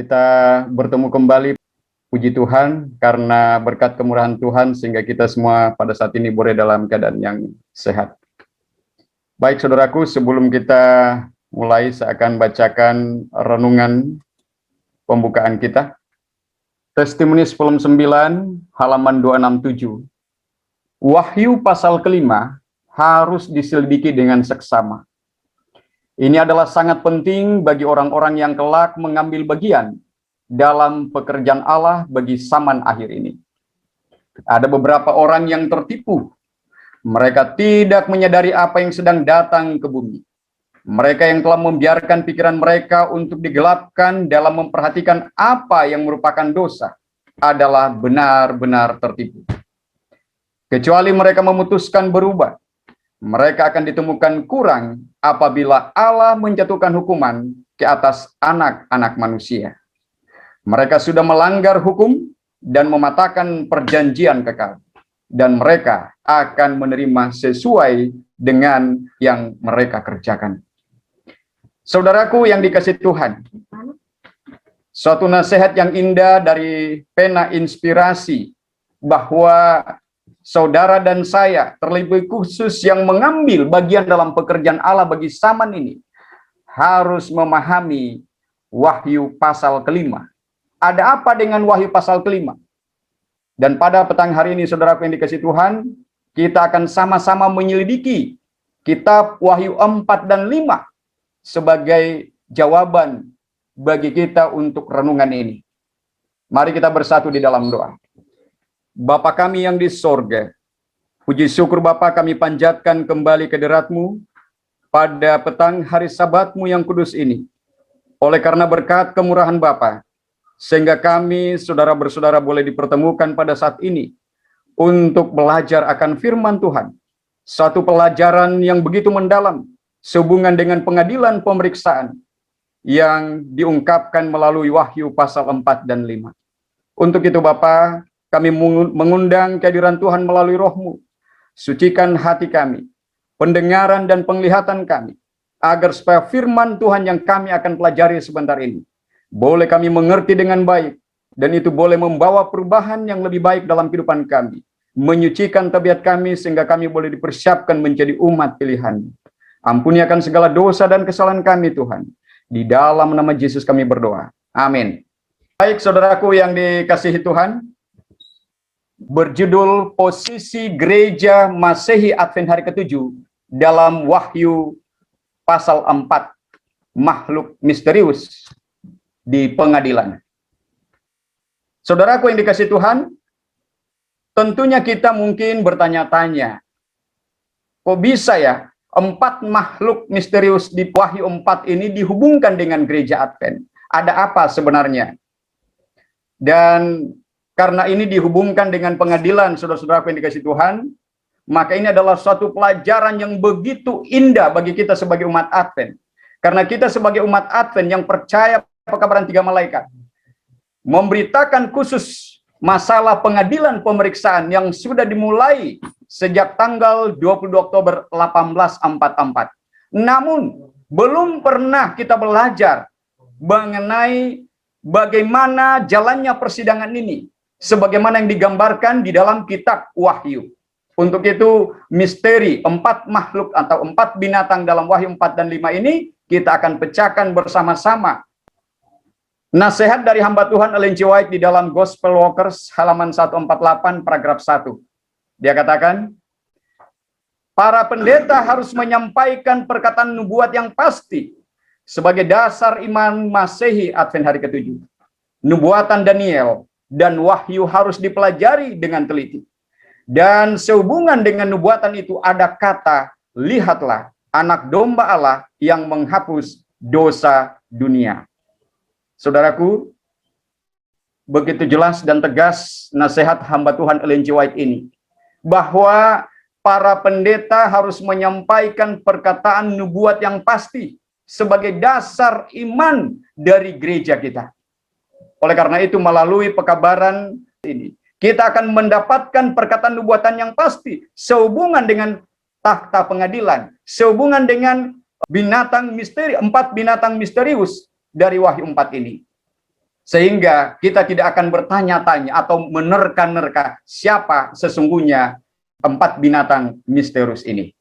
Kita bertemu kembali, puji Tuhan, karena berkat kemurahan Tuhan sehingga kita semua pada saat ini boleh dalam keadaan yang sehat. Baik saudaraku, sebelum kita mulai, saya akan bacakan renungan pembukaan kita. Testimoni Psalm 9, halaman 267. Wahyu pasal kelima harus diselidiki dengan seksama. Ini adalah sangat penting bagi orang-orang yang kelak mengambil bagian dalam pekerjaan Allah bagi zaman akhir ini. Ada beberapa orang yang tertipu. Mereka tidak menyadari apa yang sedang datang ke bumi. Mereka yang telah membiarkan pikiran mereka untuk digelapkan dalam memperhatikan apa yang merupakan dosa adalah benar-benar tertipu. Kecuali mereka memutuskan berubah, mereka akan ditemukan kurang apabila Allah menjatuhkan hukuman ke atas anak-anak manusia. Mereka sudah melanggar hukum dan mematahkan perjanjian kekal, dan mereka akan menerima sesuai dengan yang mereka kerjakan. Saudaraku yang dikasihi Tuhan, suatu nasihat yang indah dari pena inspirasi bahwa saudara dan saya, terlebih khusus yang mengambil bagian dalam pekerjaan Allah bagi zaman ini, harus memahami Wahyu pasal kelima. Ada apa dengan Wahyu pasal kelima? Dan pada petang hari ini, saudaraku yang dikasihi Tuhan, kita akan sama-sama menyelidiki kitab Wahyu 4 dan 5 sebagai jawaban bagi kita untuk renungan ini. Mari kita bersatu di dalam doa. Bapa kami yang di sorga, puji syukur Bapa kami panjatkan kembali ke hadirat-Mu pada petang hari Sabat-Mu yang kudus ini. Oleh karena berkat kemurahan Bapa, sehingga kami saudara bersaudara boleh dipertemukan pada saat ini untuk belajar akan firman Tuhan. Satu pelajaran yang begitu mendalam sehubungan dengan pengadilan pemeriksaan yang diungkapkan melalui Wahyu pasal 4 dan 5. Untuk itu Bapa, kami mengundang kehadiran Tuhan melalui Roh-Mu. Sucikan hati kami, pendengaran dan penglihatan kami, agar supaya firman Tuhan yang kami akan pelajari sebentar ini, boleh kami mengerti dengan baik, dan itu boleh membawa perubahan yang lebih baik dalam kehidupan kami, menyucikan tabiat kami sehingga kami boleh dipersiapkan menjadi umat pilihan. Ampuni akan segala dosa dan kesalahan kami Tuhan. Di dalam nama Yesus kami berdoa. Amin. Baik saudaraku yang dikasihi Tuhan, berjudul Posisi Gereja Masehi Advent hari ke-7 dalam Wahyu pasal 4, makhluk misterius di pengadilan. Saudaraku yang dikasihi Tuhan, tentunya kita mungkin bertanya-tanya, kok bisa ya 4 makhluk misterius di Wahyu 4 ini dihubungkan dengan gereja Advent? Ada apa sebenarnya? Dan karena ini dihubungkan dengan pengadilan, saudara-saudaraku yang dikasihi Tuhan, maka ini adalah suatu pelajaran yang begitu indah bagi kita sebagai umat Advent. Karena kita sebagai umat Advent yang percaya pekabaran 3 malaikat, memberitakan khusus masalah pengadilan pemeriksaan yang sudah dimulai sejak tanggal 22 Oktober 1844. Namun, belum pernah kita belajar mengenai bagaimana jalannya persidangan ini, sebagaimana yang digambarkan di dalam kitab Wahyu. Untuk itu, misteri 4 makhluk atau 4 binatang dalam Wahyu 4 dan 5 ini, kita akan pecahkan bersama-sama. Nasihat dari hamba Tuhan Ellen G. White di dalam Gospel Workers halaman 148 paragraf 1. Dia katakan, para pendeta harus menyampaikan perkataan nubuat yang pasti sebagai dasar iman Masehi Advent hari ke-7. Nubuatan Daniel dan Wahyu harus dipelajari dengan teliti. Dan sehubungan dengan nubuatan itu ada kata, lihatlah anak domba Allah yang menghapus dosa dunia. Saudaraku, begitu jelas dan tegas nasihat hamba Tuhan Ellen G. White ini, bahwa para pendeta harus menyampaikan perkataan nubuat yang pasti sebagai dasar iman dari gereja kita. Oleh karena itu, melalui pekabaran ini, kita akan mendapatkan perkataan nubuatan yang pasti sehubungan dengan takhta pengadilan, sehubungan dengan binatang misteri, 4 binatang misterius dari Wahyu 4 ini. Sehingga kita tidak akan bertanya-tanya atau menerka-nerka siapa sesungguhnya 4 binatang misterius ini.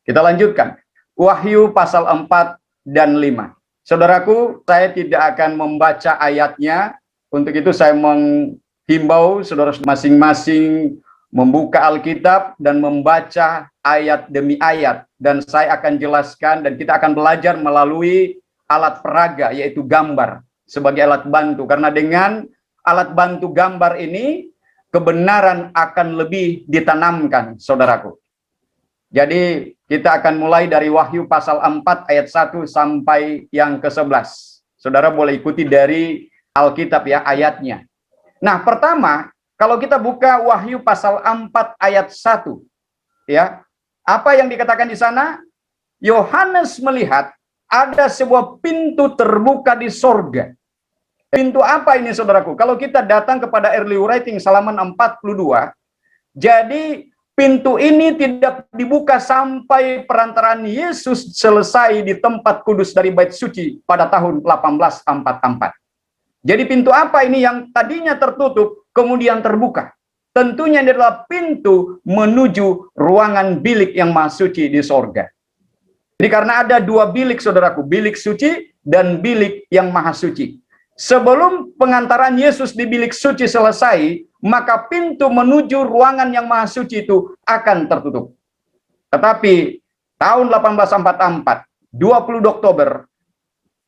Kita lanjutkan. Wahyu pasal 4 dan 5. Saudaraku, saya tidak akan membaca ayatnya. Untuk itu saya menghimbau saudara masing-masing membuka Alkitab dan membaca ayat demi ayat. Dan saya akan jelaskan dan kita akan belajar melalui alat peraga, yaitu gambar, sebagai alat bantu. Karena dengan alat bantu gambar ini, kebenaran akan lebih ditanamkan, saudaraku. Jadi, kita akan mulai dari Wahyu pasal 4 ayat 1 sampai yang ke-11. Saudara boleh ikuti dari Alkitab ya, ayatnya. Nah, pertama, kalau kita buka Wahyu pasal 4 ayat 1, ya, apa yang dikatakan di sana? Yohanes melihat ada sebuah pintu terbuka di sorga. Pintu apa ini, saudaraku? Kalau kita datang kepada early writing halaman 42, jadi pintu ini tidak dibuka sampai perantaraan Yesus selesai di tempat kudus dari bait suci pada tahun 1844. Jadi pintu apa ini yang tadinya tertutup kemudian terbuka? Tentunya ini adalah pintu menuju ruangan bilik yang maha suci di sorga. Jadi karena ada 2 bilik, saudaraku, bilik suci dan bilik yang maha suci. Sebelum pengantaran Yesus di bilik suci selesai, maka pintu menuju ruangan yang maha suci itu akan tertutup. Tetapi tahun 1844, 20 Oktober,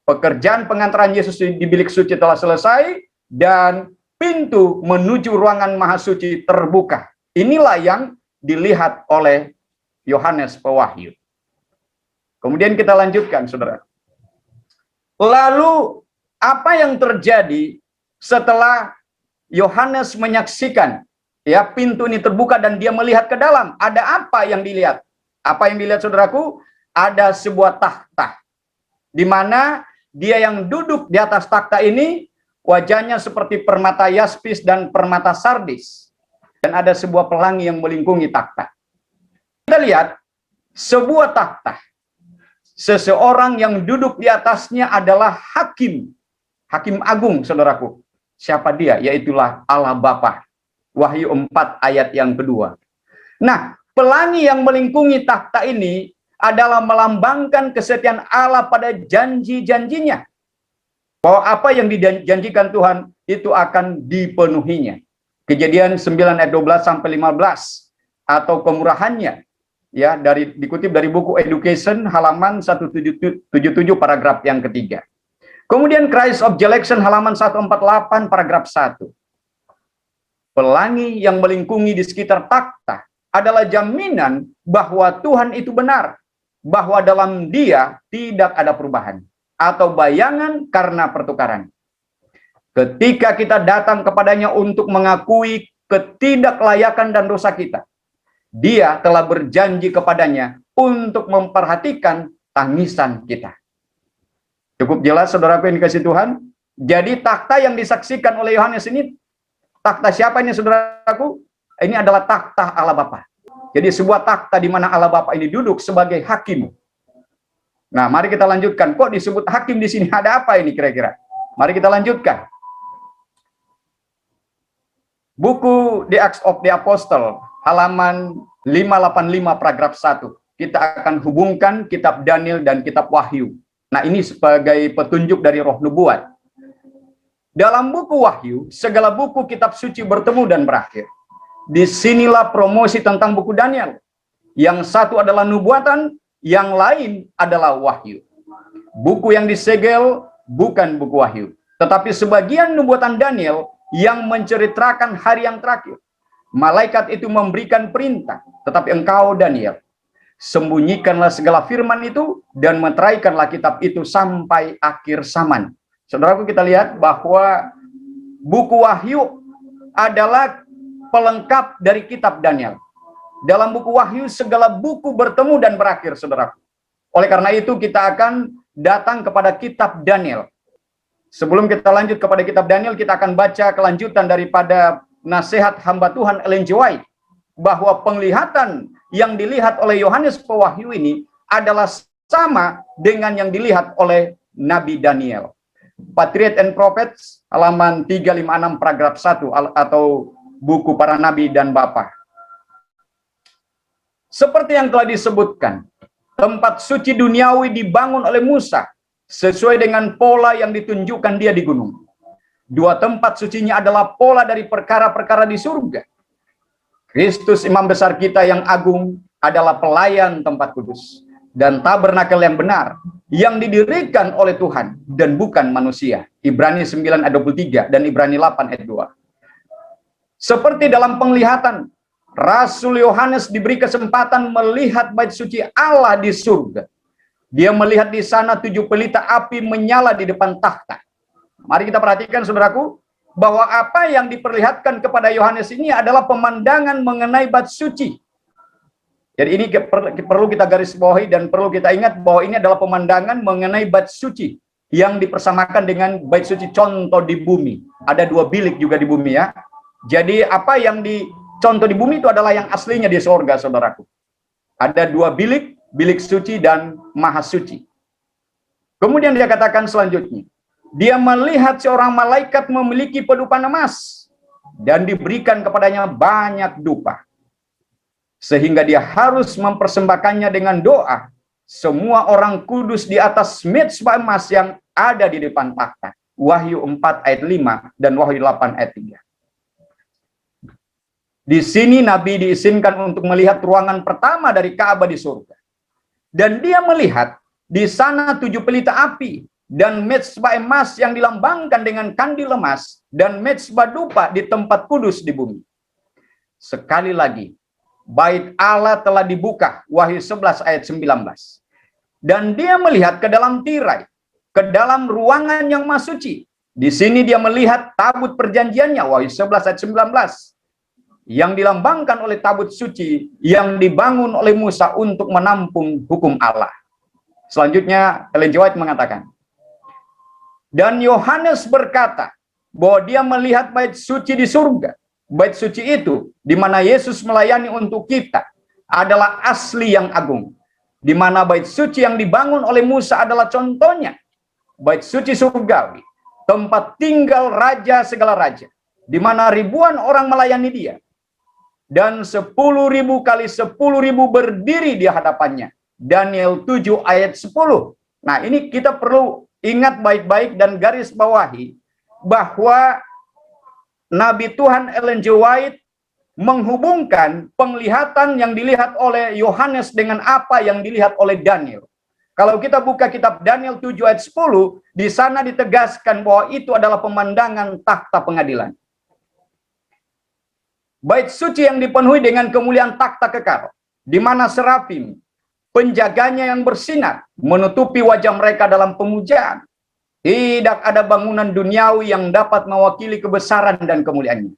pekerjaan pengantaran Yesus di bilik suci telah selesai dan pintu menuju ruangan maha suci terbuka. Inilah yang dilihat oleh Yohanes Pewahyu. Kemudian kita lanjutkan, saudara. Lalu apa yang terjadi setelah Yohanes menyaksikan ya pintu ini terbuka dan dia melihat ke dalam? Ada apa yang dilihat? Apa yang dilihat, saudaraku? Ada sebuah takhta, di mana dia yang duduk di atas takhta ini wajahnya seperti permata yaspis dan permata sardis, dan ada sebuah pelangi yang melingkungi takhta. Kita lihat sebuah takhta. Seseorang yang duduk di atasnya adalah hakim. Hakim agung, saudaraku. Siapa dia? Yaitulah Allah Bapa. Wahyu 4 ayat yang kedua. Nah, pelangi yang melingkungi takhta ini adalah melambangkan kesetiaan Allah pada janji-janjinya. Bahwa apa yang dijanjikan Tuhan itu akan dipenuhinya. Kejadian 9 ayat 12 sampai 15 atau kemurahannya. Ya, dikutip dari buku Education halaman 177 paragraf yang ketiga. Kemudian Christ of Election halaman 148 paragraf 1. Pelangi yang melingkungi di sekitar takhta adalah jaminan bahwa Tuhan itu benar, bahwa dalam Dia tidak ada perubahan atau bayangan karena pertukaran. Ketika kita datang kepadanya untuk mengakui ketidaklayakan dan dosa kita, Dia telah berjanji kepadanya untuk memperhatikan tangisan kita. Cukup jelas, saudaraku yang dikasihi Tuhan? Jadi takhta yang disaksikan oleh Yohanes ini, takhta siapa ini, saudaraku? Ini adalah takhta Allah Bapa. Jadi sebuah takhta di mana Allah Bapa ini duduk sebagai hakim. Nah, mari kita lanjutkan. Kok disebut hakim di sini? Ada apa ini kira-kira? Mari kita lanjutkan. Buku The Acts of the Apostle, halaman 585 paragraf 1. Kita akan hubungkan kitab Daniel dan kitab Wahyu. Nah, ini sebagai petunjuk dari roh nubuat. Dalam buku Wahyu, segala buku kitab suci bertemu dan berakhir. Disinilah promosi tentang buku Daniel. Yang satu adalah nubuatan, yang lain adalah wahyu. Buku yang disegel bukan buku Wahyu, tetapi sebagian nubuatan Daniel yang menceritakan hari yang terakhir. Malaikat itu memberikan perintah, tetapi engkau, Daniel, sembunyikanlah segala firman itu dan meteraikanlah kitab itu sampai akhir zaman. Saudaraku, kita lihat bahwa buku Wahyu adalah pelengkap dari kitab Daniel. Dalam buku Wahyu segala buku bertemu dan berakhir, saudaraku. Oleh karena itu kita akan datang kepada kitab Daniel. Sebelum kita lanjut kepada kitab Daniel, kita akan baca kelanjutan daripada nasihat hamba Tuhan Ellen G. White, bahwa penglihatan yang dilihat oleh Yohanes Pewahyu ini adalah sama dengan yang dilihat oleh Nabi Daniel. Patriot and Prophets, halaman 356 paragraf 1 atau buku para nabi dan bapa. Seperti yang telah disebutkan, tempat suci duniawi dibangun oleh Musa sesuai dengan pola yang ditunjukkan dia di gunung. Dua tempat sucinya adalah pola dari perkara-perkara di surga. Kristus imam besar kita yang agung adalah pelayan tempat kudus dan tabernakel yang benar yang didirikan oleh Tuhan dan bukan manusia. Ibrani 9 ayat 23 dan Ibrani 8 ayat 2. Seperti dalam penglihatan, Rasul Yohanes diberi kesempatan melihat bait suci Allah di surga. Dia melihat di sana 7 pelita api menyala di depan takhta. Mari kita perhatikan, saudaraku, bahwa apa yang diperlihatkan kepada Yohanes ini adalah pemandangan mengenai bait suci. Jadi ini perlu kita garis bawahi dan perlu kita ingat bahwa ini adalah pemandangan mengenai bait suci yang dipersamakan dengan bait suci contoh di bumi. Ada 2 bilik juga di bumi ya. Jadi apa yang dicontoh di bumi itu adalah yang aslinya di sorga, saudaraku. Ada 2 bilik, bilik suci dan maha suci. Kemudian dia katakan selanjutnya, dia melihat seorang malaikat memiliki pedupan emas dan diberikan kepadanya banyak dupa, sehingga dia harus mempersembahkannya dengan doa semua orang kudus di atas mezbah emas yang ada di depan takhta. Wahyu 4 ayat 5 dan Wahyu 8 ayat 3. Di sini Nabi diizinkan untuk melihat ruangan pertama dari Ka'bah di surga. Dan dia melihat di sana 7 pelita api dan mezbah emas yang dilambangkan dengan kandil emas dan mezbah dupa di tempat kudus di bumi. Sekali lagi, bait Allah telah dibuka, Wahyu 11 ayat 19. Dan dia melihat ke dalam tirai, ke dalam ruangan yang maha suci. Di sini dia melihat tabut perjanjiannya, Wahyu 11 ayat 19. Yang dilambangkan oleh tabut suci yang dibangun oleh Musa untuk menampung hukum Allah. Selanjutnya, Ellen G. White mengatakan, dan Yohanes berkata bahwa dia melihat bait suci di surga. Bait suci itu, di mana Yesus melayani untuk kita, adalah asli yang agung. Di mana bait suci yang dibangun oleh Musa adalah contohnya. Bait suci surgawi, tempat tinggal raja segala raja, di mana ribuan orang melayani dia. Dan 10.000 kali 10.000 berdiri di hadapannya. Daniel 7 ayat 10. Nah, ini kita perlu ingat baik-baik dan garis bawahi bahwa Nabi Tuhan Ellen G. White menghubungkan penglihatan yang dilihat oleh Yohanes dengan apa yang dilihat oleh Daniel. Kalau kita buka kitab Daniel 7 ayat 10, di sana ditegaskan bahwa itu adalah pemandangan takhta pengadilan. Bait suci yang dipenuhi dengan kemuliaan takhta kekal, di mana serafim, penjaganya yang bersinar, menutupi wajah mereka dalam pemujaan. Tidak ada bangunan duniawi yang dapat mewakili kebesaran dan kemuliaannya.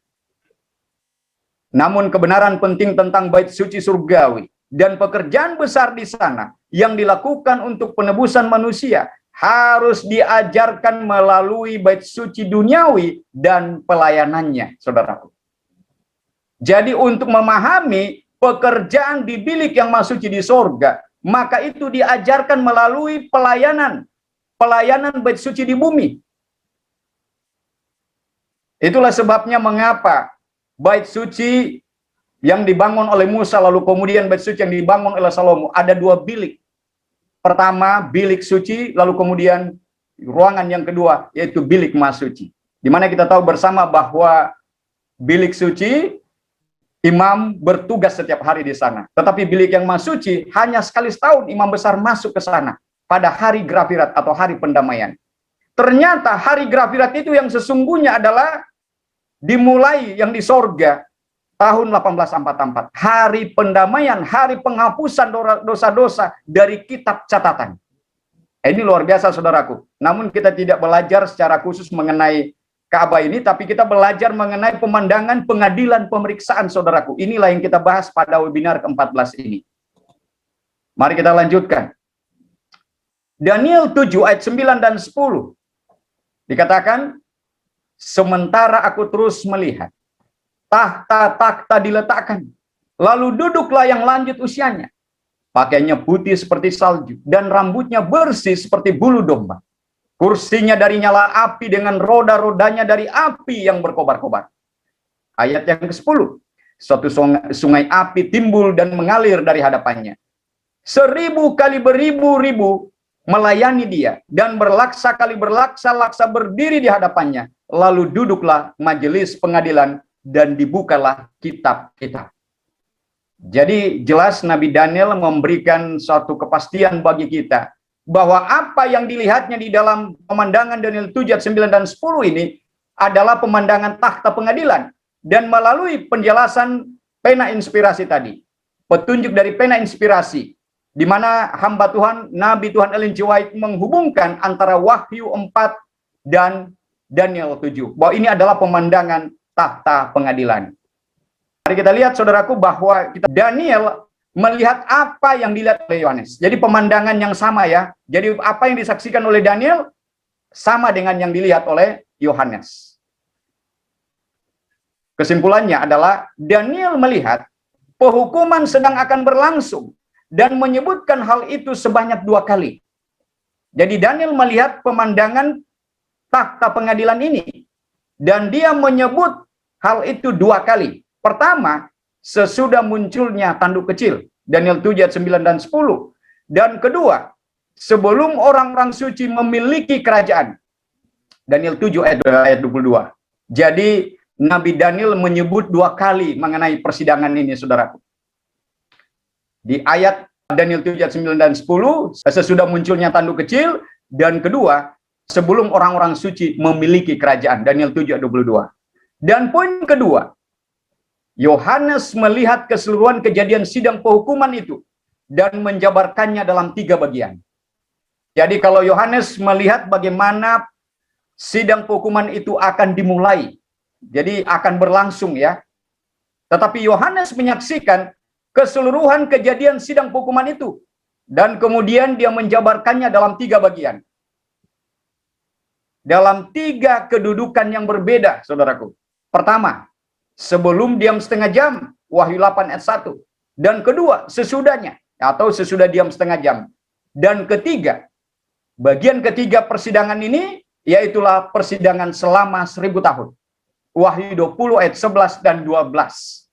Namun kebenaran penting tentang bait suci surgawi dan pekerjaan besar di sana yang dilakukan untuk penebusan manusia harus diajarkan melalui bait suci duniawi dan pelayanannya, saudaraku. Jadi untuk memahami pekerjaan di bilik yang maha suci di sorga, maka itu diajarkan melalui pelayanan bait suci di bumi. Itulah sebabnya mengapa bait suci yang dibangun oleh Musa, lalu kemudian bait suci yang dibangun oleh Salomo, ada 2 bilik. Pertama, bilik suci, lalu kemudian ruangan yang kedua, yaitu bilik maha suci. Di mana kita tahu bersama bahwa bilik suci, imam bertugas setiap hari di sana. Tetapi bilik yang maha suci, hanya sekali setahun imam besar masuk ke sana pada hari Grafirat atau hari pendamaian. Ternyata hari Grafirat itu yang sesungguhnya adalah dimulai yang di sorga tahun 1844. Hari pendamaian, hari penghapusan dosa-dosa dari kitab catatan. Ini luar biasa, saudaraku. Namun kita tidak belajar secara khusus mengenai Ka'bah ini, tapi kita belajar mengenai pemandangan pengadilan pemeriksaan, saudaraku. Inilah yang kita bahas pada webinar ke-14 ini. Mari kita lanjutkan. Daniel 7 ayat 9 dan 10. Dikatakan, sementara aku terus melihat, takhta-takhta diletakkan, lalu duduklah yang lanjut usianya. Pakaiannya putih seperti salju, dan rambutnya bersih seperti bulu domba. kursinya dari nyala api dengan roda-rodanya dari api yang berkobar-kobar. Ayat yang ke-10, suatu sungai api timbul dan mengalir dari hadapannya. 1000 kali beribu-ribu melayani dia, dan berlaksa kali berlaksa-laksa berdiri di hadapannya. Lalu duduklah majelis pengadilan, dan dibukalah kitab-kitab. Jadi jelas Nabi Daniel memberikan suatu kepastian bagi kita, bahwa apa yang dilihatnya di dalam pemandangan Daniel 7, ayat 9 dan 10 ini adalah pemandangan takhta pengadilan. Dan melalui penjelasan pena inspirasi tadi, petunjuk dari pena inspirasi, di mana hamba Tuhan, Nabi Tuhan Ellen G. White menghubungkan antara Wahyu 4 dan Daniel 7, bahwa ini adalah pemandangan takhta pengadilan. Mari kita lihat, saudaraku, bahwa Daniel melihat apa yang dilihat oleh Yohanes. Jadi pemandangan yang sama ya. Jadi apa yang disaksikan oleh Daniel sama dengan yang dilihat oleh Yohanes. Kesimpulannya adalah Daniel melihat penghukuman sedang akan berlangsung dan menyebutkan hal itu sebanyak 2 kali. Jadi Daniel melihat pemandangan takhta pengadilan ini dan dia menyebut hal itu 2 kali. Pertama, sesudah munculnya tanduk kecil, Daniel 7 ayat 9 dan 10. Dan kedua, sebelum orang-orang suci memiliki kerajaan, Daniel 7 ayat 22. Jadi Nabi Daniel menyebut 2 kali mengenai persidangan ini, saudaraku. Di ayat Daniel 7 ayat 9 dan 10, sesudah munculnya tanduk kecil, dan kedua, sebelum orang-orang suci memiliki kerajaan, Daniel 7 ayat 22. Dan poin kedua, Yohanes melihat keseluruhan kejadian sidang penghukuman itu dan menjabarkannya dalam 3 bagian. Jadi kalau Yohanes melihat bagaimana sidang penghukuman itu akan dimulai, jadi akan berlangsung ya. Tetapi Yohanes menyaksikan keseluruhan kejadian sidang penghukuman itu, dan kemudian dia menjabarkannya dalam 3 bagian. Dalam 3 kedudukan yang berbeda, saudaraku. Pertama, sebelum diam setengah jam, Wahyu 8 ayat 1. Dan kedua, sesudahnya, atau sesudah diam setengah jam. Dan ketiga, bagian ketiga persidangan ini, yaitulah persidangan selama 1000 tahun. Wahyu 20 ayat 11 dan 12.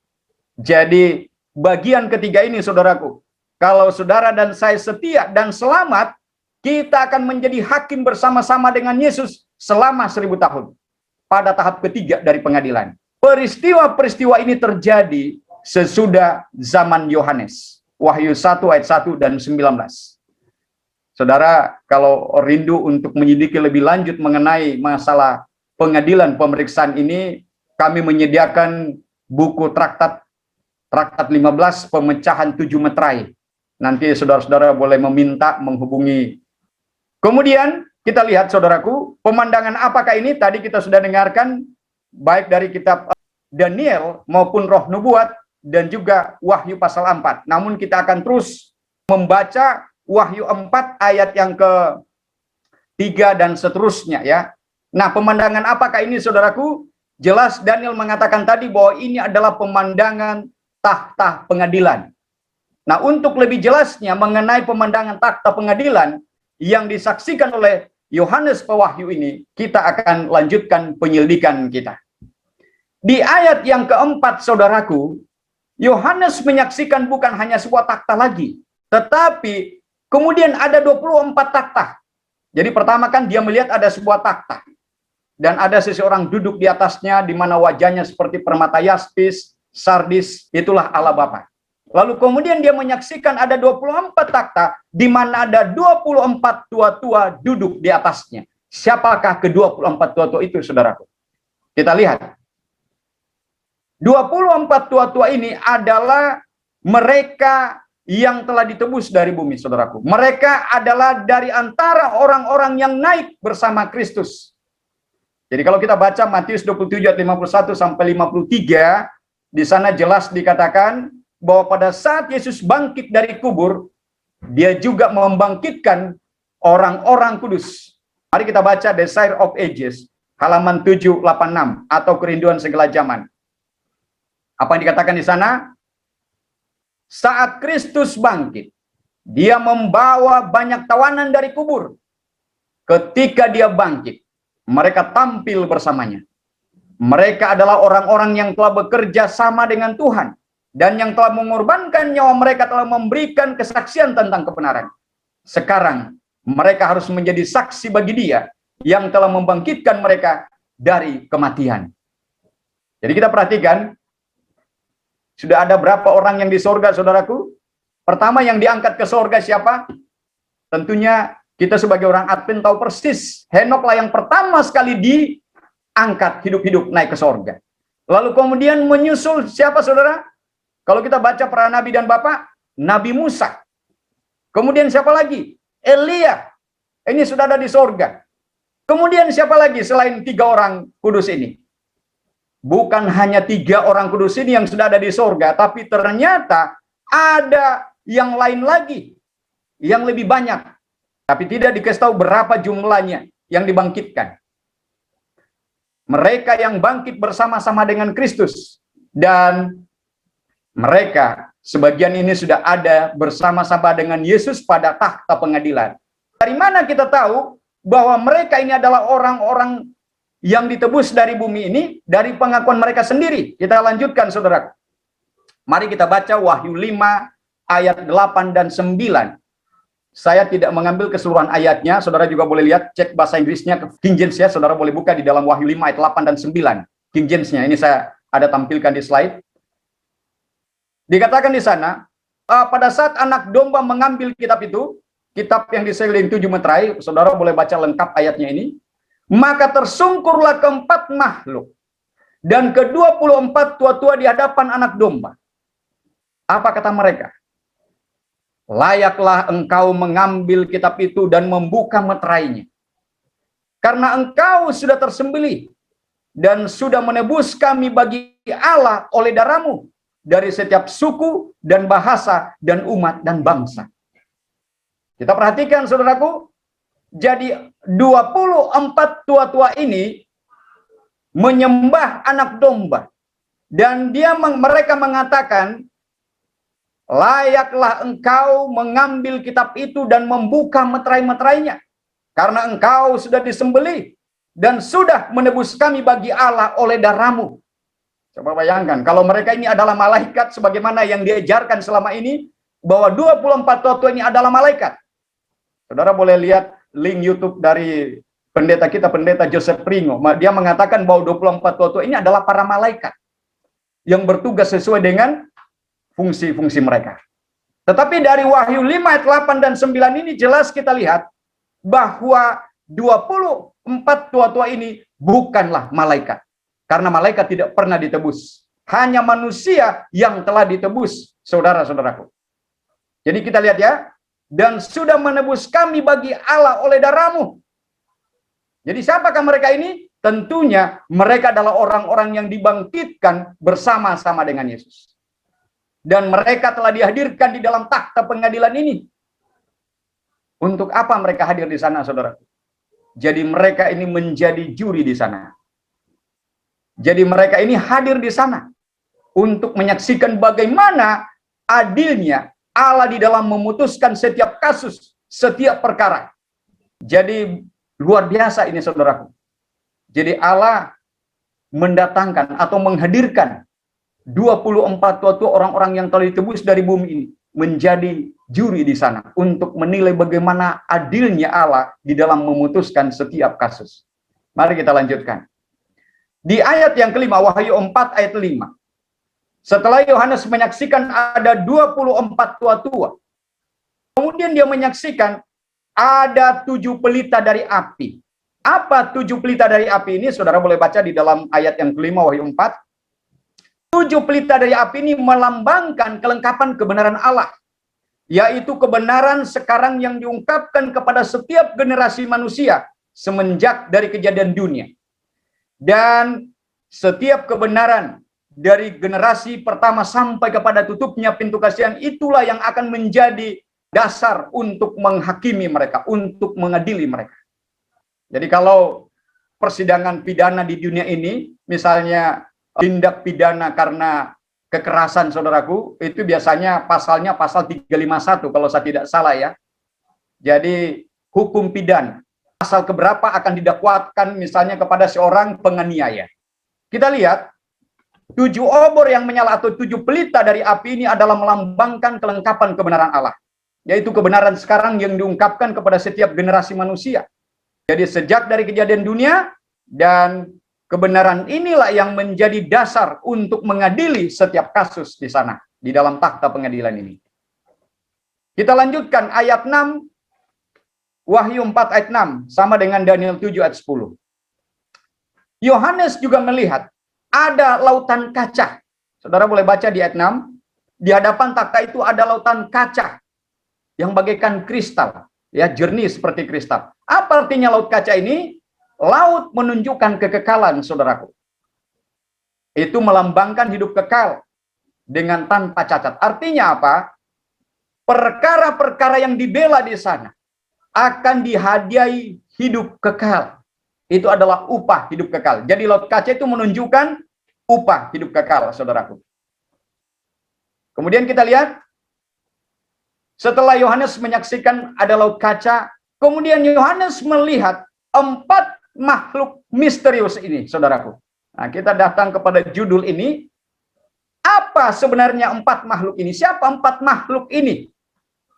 Jadi, bagian ketiga ini, saudaraku, kalau saudara dan saya setia dan selamat, kita akan menjadi hakim bersama-sama dengan Yesus selama 1000 tahun. Pada tahap ketiga dari pengadilan. Peristiwa-peristiwa ini terjadi sesudah zaman Yohanes. Wahyu 1 ayat 1 dan 19. Saudara, kalau rindu untuk menyelidiki lebih lanjut mengenai masalah pengadilan pemeriksaan ini, kami menyediakan buku traktat 15 pemecahan 7 meterai. Nanti saudara-saudara boleh meminta menghubungi. Kemudian kita lihat, saudaraku, pemandangan apakah ini? Tadi kita sudah dengarkan baik dari kitab Daniel maupun Roh Nubuat dan juga Wahyu pasal 4. Namun kita akan terus membaca Wahyu 4 ayat yang ke-3 dan seterusnya ya. Nah, pemandangan apakah ini, saudaraku? Jelas Daniel mengatakan tadi bahwa ini adalah pemandangan takhta pengadilan. Nah, untuk lebih jelasnya mengenai pemandangan takhta pengadilan yang disaksikan oleh Yohanes Pewahyu ini, kita akan lanjutkan penyelidikan kita. Di ayat yang keempat, saudaraku, Yohanes menyaksikan bukan hanya sebuah takhta lagi, tetapi kemudian ada 24 takhta. Jadi pertama kan dia melihat ada sebuah takhta, dan ada seseorang duduk di atasnya, di mana wajahnya seperti permata yaspis, sardis, itulah Allah Bapa. Lalu kemudian dia menyaksikan ada 24 takhta, di mana ada 24 tua-tua duduk di atasnya. Siapakah ke-24 tua-tua itu, saudaraku? Kita lihat. 24 tua-tua ini adalah mereka yang telah ditebus dari bumi, saudaraku. Mereka adalah dari antara orang-orang yang naik bersama Kristus. Jadi kalau kita baca Matius 27 ayat 51 sampai 53, di sana jelas dikatakan bahwa pada saat Yesus bangkit dari kubur, dia juga membangkitkan orang-orang kudus. Mari kita baca Desire of Ages, halaman 786, atau Kerinduan Segala Zaman. Apa yang dikatakan di sana? Saat Kristus bangkit, dia membawa banyak tawanan dari kubur. ketika dia bangkit, mereka tampil bersamanya. Mereka adalah orang-orang yang telah bekerja sama dengan Tuhan, dan yang telah mengorbankan nyawa mereka, telah memberikan kesaksian tentang kebenaran. Sekarang mereka harus menjadi saksi bagi Dia yang telah membangkitkan mereka dari kematian. Jadi kita perhatikan, sudah ada berapa orang yang di sorga, saudaraku? Pertama yang diangkat ke sorga siapa? Tentunya kita sebagai orang Advent tahu persis, Henoklah yang pertama sekali diangkat hidup-hidup naik ke sorga. Lalu kemudian menyusul siapa, saudara? Kalau kita baca para nabi dan bapak, Nabi Musa. Kemudian siapa lagi? Elia. Ini sudah ada di sorga. Kemudian siapa lagi selain 3 orang kudus ini? Bukan hanya 3 orang kudus ini yang sudah ada di sorga, tapi ternyata ada yang lain lagi, yang lebih banyak. Tapi tidak dikasih tahu berapa jumlahnya yang dibangkitkan. Mereka yang bangkit bersama-sama dengan Kristus. Dan mereka, sebagian ini sudah ada bersama-sama dengan Yesus pada takhta pengadilan. Dari mana kita tahu bahwa mereka ini adalah orang-orang yang ditebus dari bumi ini? Dari pengakuan mereka sendiri. Kita lanjutkan, saudara. Mari kita baca Wahyu 5 ayat 8 dan 9. Saya tidak mengambil keseluruhan ayatnya, saudara juga boleh lihat, cek bahasa Inggrisnya ke King James ya, saudara boleh buka di dalam Wahyu 5 ayat 8 dan 9. King James-nya, ini saya ada tampilkan di slide. Dikatakan di sana, pada saat anak domba mengambil kitab itu, kitab yang diseliling 7 meterai, saudara boleh baca lengkap ayatnya ini, maka tersungkurlah keempat makhluk, dan ke-24 tua-tua di hadapan anak domba. Apa kata mereka? Layaklah engkau mengambil kitab itu dan membuka meterainya. Karena engkau sudah tersembelih dan sudah menebus kami bagi Allah oleh darahmu dari setiap suku dan bahasa dan umat dan bangsa. Kita perhatikan, saudaraku. Jadi 24 tua-tua ini menyembah anak domba. Dan mereka mengatakan, layaklah engkau mengambil kitab itu dan membuka meterai-meterainya, karena engkau sudah disembelih dan sudah menebus kami bagi Allah oleh darahmu. Coba bayangkan, kalau mereka ini adalah malaikat sebagaimana yang diajarkan selama ini, bahwa 24 tua-tua ini adalah malaikat. Saudara boleh lihat link YouTube dari pendeta kita, pendeta Joseph Pringo. Dia mengatakan bahwa 24 tua-tua ini adalah para malaikat yang bertugas sesuai dengan fungsi-fungsi mereka. Tetapi dari Wahyu 5 ayat 8 dan 9 ini jelas kita lihat bahwa 24 tua-tua ini bukanlah malaikat. Karena malaikat tidak pernah ditebus. Hanya manusia yang telah ditebus, saudara-saudaraku. Jadi kita lihat ya, dan sudah menebus kami bagi Allah oleh darahmu. Jadi siapakah mereka ini? Tentunya mereka adalah orang-orang yang dibangkitkan bersama-sama dengan Yesus. Dan mereka telah dihadirkan di dalam takhta pengadilan ini. Untuk apa mereka hadir di sana, saudara? Jadi mereka ini menjadi juri di sana. Jadi mereka ini hadir di sana untuk menyaksikan bagaimana adilnya Allah di dalam memutuskan setiap kasus, setiap perkara. Jadi luar biasa ini, saudaraku. Jadi Allah mendatangkan atau menghadirkan 24 tua-tua orang-orang yang telah ditebus dari bumi ini menjadi juri di sana untuk menilai bagaimana adilnya Allah di dalam memutuskan setiap kasus. Mari kita lanjutkan. Di ayat yang kelima, Wahyu 4 ayat 5. Setelah Yohanes menyaksikan ada 24 tua-tua, kemudian dia menyaksikan ada 7 pelita dari api. Apa 7 pelita dari api ini? Saudara boleh baca di dalam ayat yang kelima, Wahyu 4. 7 pelita dari api ini melambangkan kelengkapan kebenaran Allah, yaitu kebenaran sekarang yang diungkapkan kepada setiap generasi manusia semenjak dari kejadian dunia. Dan setiap kebenaran dari generasi pertama sampai kepada tutupnya pintu kasihan, itulah yang akan menjadi dasar untuk menghakimi mereka, untuk mengadili mereka. Jadi kalau persidangan pidana di dunia ini, misalnya tindak pidana karena kekerasan, saudaraku, itu biasanya pasalnya pasal 351 kalau saya tidak salah ya. Jadi hukum pidana. pasal keberapa akan didakwakan misalnya kepada seorang penganiaya. Kita lihat 7 obor yang menyala atau 7 pelita dari api ini adalah melambangkan kelengkapan kebenaran Allah. Yaitu kebenaran sekarang yang diungkapkan kepada setiap generasi manusia. Jadi sejak dari kejadian dunia, dan kebenaran inilah yang menjadi dasar untuk mengadili setiap kasus di sana, di dalam takhta pengadilan ini. Kita lanjutkan ayat 6, Wahyu 4 ayat 6, sama dengan Daniel 7 ayat 10. Yohanes juga melihat ada lautan kaca. Saudara boleh baca di ayat 6, di hadapan takhta itu ada lautan kaca yang bagaikan kristal, ya, jernih seperti kristal. Apa artinya laut kaca ini? Laut menunjukkan kekekalan, saudaraku. Itu melambangkan hidup kekal dengan tanpa cacat. Artinya apa? Perkara-perkara yang dibela di sana akan dihadiahi hidup kekal. Itu adalah upah hidup kekal. Jadi laut kaca itu menunjukkan upah hidup kekal, saudaraku. Kemudian kita lihat, setelah Yohanes menyaksikan ada laut kaca, kemudian Yohanes melihat 4 makhluk misterius ini, saudaraku. Nah, kita datang kepada judul ini. Apa sebenarnya 4 makhluk ini? Siapa 4 makhluk ini?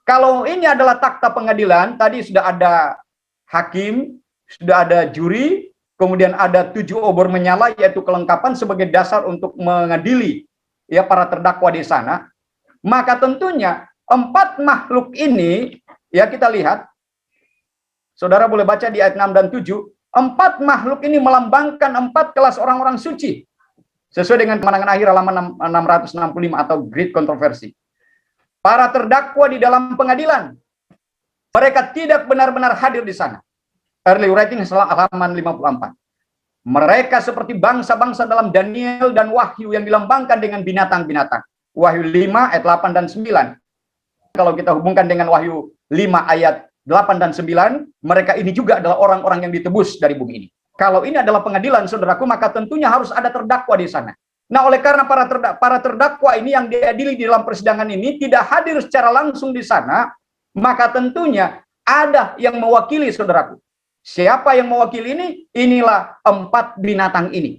Kalau ini adalah takhta pengadilan, tadi sudah ada hakim, sudah ada juri, kemudian ada 7 obor menyala, yaitu kelengkapan sebagai dasar untuk mengadili ya para terdakwa di sana. Maka tentunya 4 makhluk ini, ya kita lihat, saudara boleh baca di ayat 6 dan 7, 4 makhluk ini melambangkan 4 kelas orang-orang suci. Sesuai dengan kemenangan akhir halaman 665 atau Great Controversy. Para terdakwa di dalam pengadilan, mereka tidak benar-benar hadir di sana. Early writing halaman 54. Mereka seperti bangsa-bangsa dalam Daniel dan Wahyu yang dilambangkan dengan binatang-binatang. Wahyu 5 ayat 8 dan 9. Kalau kita hubungkan dengan Wahyu 5 ayat 8 dan 9, mereka ini juga adalah orang-orang yang ditebus dari bumi ini. Kalau ini adalah pengadilan, saudaraku, maka tentunya harus ada terdakwa di sana. Nah, oleh karena para terdakwa ini yang diadili di dalam persidangan ini tidak hadir secara langsung di sana, maka tentunya ada yang mewakili, saudaraku. Siapa yang mewakili ini? Inilah 4 binatang ini.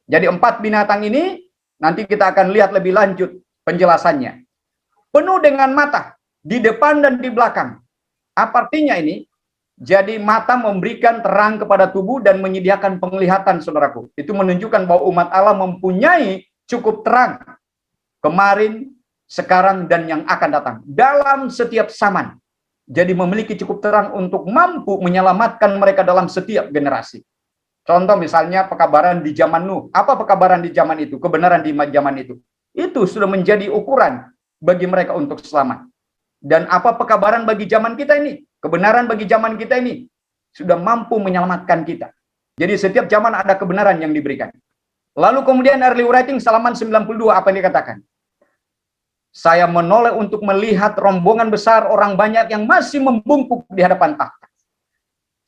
Jadi 4 binatang ini, nanti kita akan lihat lebih lanjut penjelasannya. Penuh dengan mata, di depan dan di belakang. Apa artinya ini? Jadi mata memberikan terang kepada tubuh dan menyediakan penglihatan, saudaraku. Itu menunjukkan bahwa umat Allah mempunyai cukup terang. Kemarin, sekarang, dan yang akan datang. Dalam setiap zaman. Jadi memiliki cukup terang untuk mampu menyelamatkan mereka dalam setiap generasi. Contoh misalnya pekabaran di zaman Nuh. Apa pekabaran di zaman itu? Kebenaran di zaman itu. Itu sudah menjadi ukuran bagi mereka untuk selamat. Dan apa pekabaran bagi zaman kita ini? Kebenaran bagi zaman kita ini sudah mampu menyelamatkan kita. Jadi setiap zaman ada kebenaran yang diberikan. Lalu kemudian early writing halaman 92, apa yang dikatakan? Saya menoleh untuk melihat rombongan besar orang banyak yang masih membungkuk di hadapan takhta.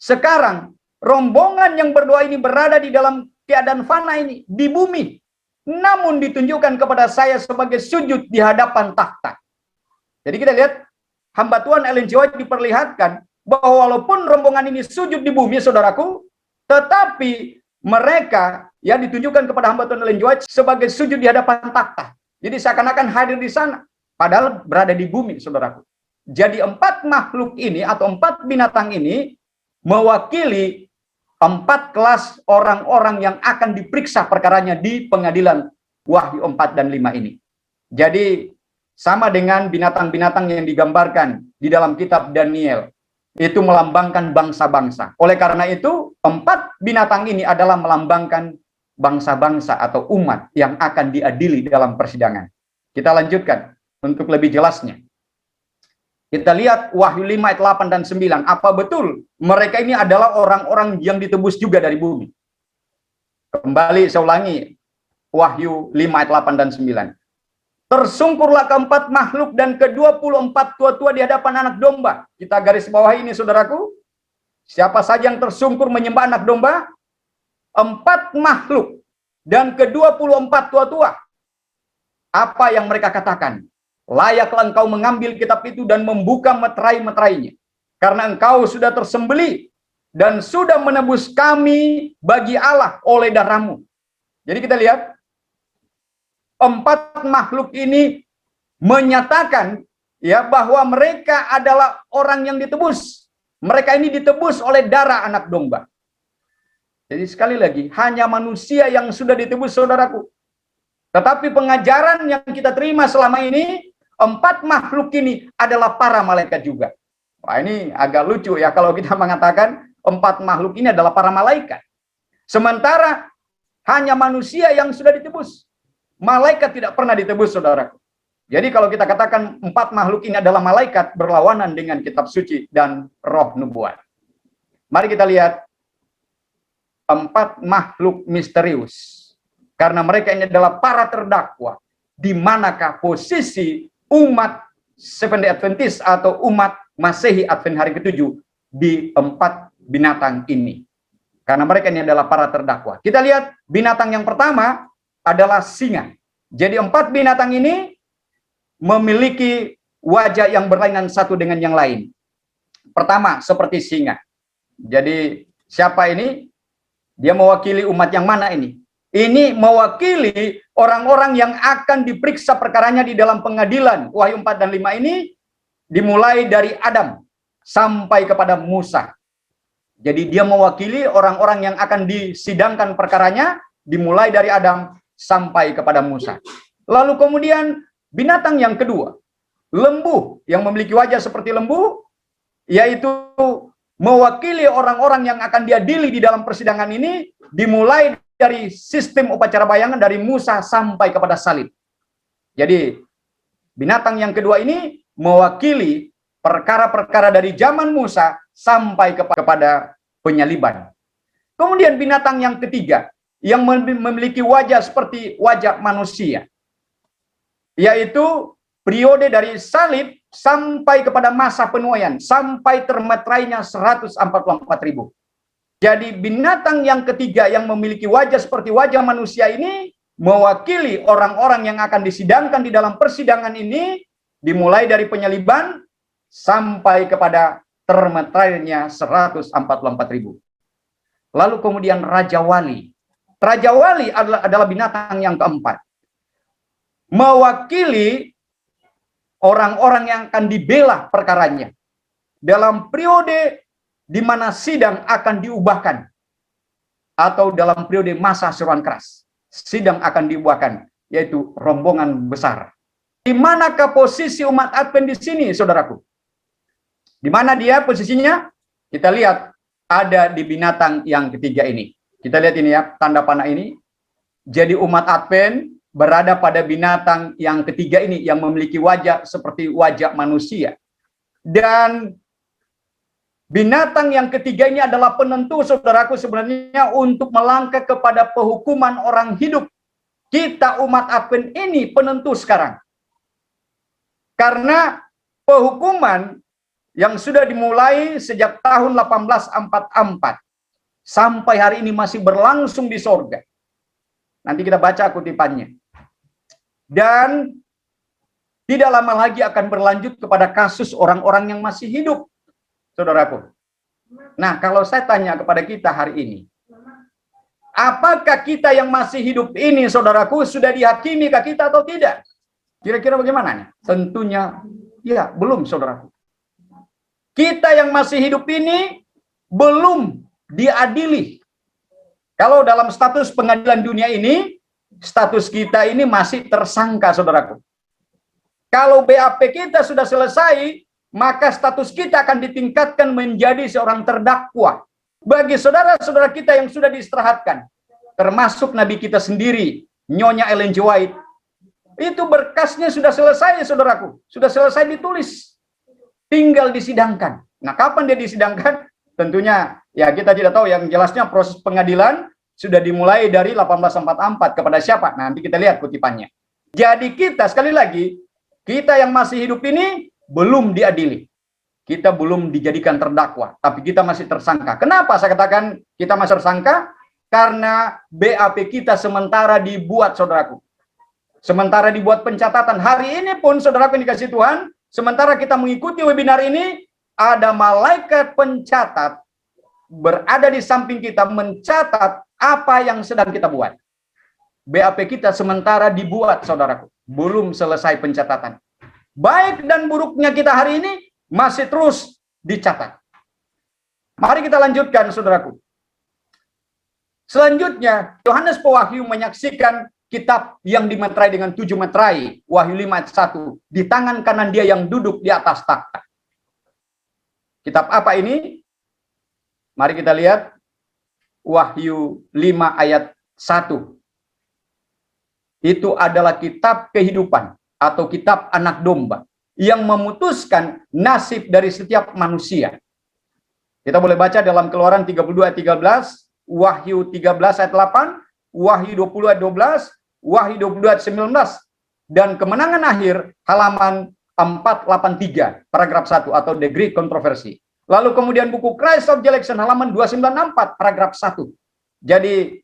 Sekarang rombongan yang berdoa ini berada di dalam keadaan fana ini, di bumi. Namun ditunjukkan kepada saya sebagai sujud di hadapan takhta. Jadi kita lihat, hamba Tuhan Ellen G. White diperlihatkan bahwa walaupun rombongan ini sujud di bumi, saudaraku, tetapi mereka ya ditunjukkan kepada hamba Tuhan Ellen G. White sebagai sujud di hadapan takhta. Jadi seakan-akan hadir di sana, padahal berada di bumi, saudaraku. Jadi 4 makhluk ini atau 4 binatang ini mewakili 4 kelas orang-orang yang akan diperiksa perkaranya di pengadilan Wahyu 4 dan 5 ini. Jadi sama dengan binatang-binatang yang digambarkan di dalam kitab Daniel. Itu melambangkan bangsa-bangsa. Oleh karena itu, 4 binatang ini adalah melambangkan bangsa-bangsa atau umat yang akan diadili dalam persidangan. Kita lanjutkan untuk lebih jelasnya. Kita lihat Wahyu 5 ayat 8 dan 9. Apa betul mereka ini adalah orang-orang yang ditebus juga dari bumi? Kembali saya ulangi. Wahyu 5 ayat 8 dan 9. Tersungkurlah keempat makhluk dan ke-24 tua-tua di hadapan anak domba. Kita garis bawah ini, saudaraku. Siapa saja yang tersungkur menyembah anak domba? 4 makhluk dan ke-24 tua-tua. Apa yang mereka katakan? Layaklah engkau mengambil kitab itu dan membuka meterai-meterainya. Karena engkau sudah tersembelih dan sudah menebus kami bagi Allah oleh darahmu. Jadi kita lihat, empat makhluk ini menyatakan ya bahwa mereka adalah orang yang ditebus. Mereka ini ditebus oleh darah anak domba. Jadi sekali lagi, hanya manusia yang sudah ditebus, saudaraku. Tetapi pengajaran yang kita terima selama ini, empat makhluk ini adalah para malaikat juga. Wah, ini agak lucu ya kalau kita mengatakan empat makhluk ini adalah para malaikat. Sementara hanya manusia yang sudah ditebus. Malaikat tidak pernah ditebus, saudaraku. Jadi kalau kita katakan empat makhluk ini adalah malaikat, berlawanan dengan kitab suci dan roh nubuat. Mari kita lihat empat makhluk misterius. Karena mereka ini adalah para terdakwa. Di manakah posisi umat Seventh-day Adventist atau umat Masehi Advent hari ke-7 di empat binatang ini? Karena mereka ini adalah para terdakwa. Kita lihat binatang yang pertama adalah singa. Jadi empat binatang ini memiliki wajah yang berlainan satu dengan yang lain. Pertama, seperti singa. Jadi, siapa ini? Dia mewakili umat yang mana ini? Ini mewakili orang-orang yang akan diperiksa perkaranya di dalam pengadilan. Wahyu 4 dan 5 ini dimulai dari Adam sampai kepada Musa. Jadi, dia mewakili orang-orang yang akan disidangkan perkaranya dimulai dari Adam sampai kepada Musa. Lalu kemudian binatang yang kedua, lembu yang memiliki wajah seperti lembu, yaitu mewakili orang-orang yang akan diadili di dalam persidangan ini, dimulai dari sistem upacara bayangan dari Musa sampai kepada salib. Jadi, binatang yang kedua ini mewakili perkara-perkara dari zaman Musa sampai kepada penyaliban. Kemudian binatang yang ketiga, yang memiliki wajah seperti wajah manusia, yaitu periode dari salib sampai kepada masa penuaian, sampai termeterainya 144.000. Jadi binatang yang ketiga yang memiliki wajah seperti wajah manusia ini mewakili orang-orang yang akan disidangkan di dalam persidangan ini, dimulai dari penyaliban sampai kepada termeterainya 144.000. Lalu kemudian Raja Wali. Raja Wali adalah binatang yang keempat, mewakili orang-orang yang akan dibela perkaranya dalam periode di mana sidang akan diubahkan, atau dalam periode masa seruan keras sidang akan diubahkan, yaitu rombongan besar. Di manakah posisi umat Advent di sini, saudaraku? Di mana dia posisinya? Kita lihat ada di binatang yang ketiga ini. Kita lihat ini ya, tanda panah ini. Jadi umat Advent berada pada binatang yang ketiga ini yang memiliki wajah seperti wajah manusia. Dan binatang yang ketiga ini adalah penentu, saudaraku, sebenarnya untuk melangkah kepada penghukuman orang hidup. Kita umat Advent ini penentu sekarang. Karena penghukuman yang sudah dimulai sejak tahun 1844 sampai hari ini masih berlangsung di sorga. Nanti kita baca kutipannya. Dan tidak lama lagi akan berlanjut kepada kasus orang-orang yang masih hidup, saudaraku. Nah, kalau saya tanya kepada kita hari ini, apakah kita yang masih hidup ini, saudaraku, sudah dihakimi ke kita atau tidak? Kira-kira bagaimana nih? Tentunya, ya, belum, saudaraku. Kita yang masih hidup ini belum diadili. Kalau dalam status pengadilan dunia ini, status kita ini masih tersangka, saudaraku. Kalau BAP kita sudah selesai, maka status kita akan ditingkatkan menjadi seorang terdakwa. Bagi saudara-saudara kita yang sudah diistirahatkan, termasuk Nabi kita sendiri, Nyonya Ellen G. White, itu berkasnya sudah selesai, saudaraku. Sudah selesai ditulis. Tinggal disidangkan. Nah, kapan dia disidangkan? Tentunya, ya kita tidak tahu. Yang jelasnya proses pengadilan sudah dimulai dari 1844 kepada siapa? Nanti kita lihat kutipannya. Jadi kita, sekali lagi, kita yang masih hidup ini belum diadili. Kita belum dijadikan terdakwa, tapi kita masih tersangka. Kenapa saya katakan kita masih tersangka? Karena BAP kita sementara dibuat, saudaraku. Sementara dibuat pencatatan. Hari ini pun, saudaraku yang dikasih Tuhan, sementara kita mengikuti webinar ini, ada malaikat pencatat berada di samping kita mencatat apa yang sedang kita buat. BAP kita sementara dibuat, saudaraku. Belum selesai pencatatan. Baik dan buruknya kita hari ini masih terus dicatat. Mari kita lanjutkan, saudaraku. Selanjutnya, Yohanes Pewahyu menyaksikan kitab yang dimeterai dengan 7 meterai, Wahyu 5 ayat 1, di tangan kanan dia yang duduk di atas takhta. Kitab apa ini? Mari kita lihat Wahyu 5 ayat 1. Itu adalah kitab kehidupan atau kitab anak domba yang memutuskan nasib dari setiap manusia. Kita boleh baca dalam Keluaran 32 ayat 13, Wahyu 13 ayat 8, Wahyu 20 ayat 12, Wahyu 22 ayat 19, dan kemenangan akhir halaman 483, paragraf 1 atau The Great Controversy. Lalu kemudian buku Christ of Election halaman 294, paragraf 1. Jadi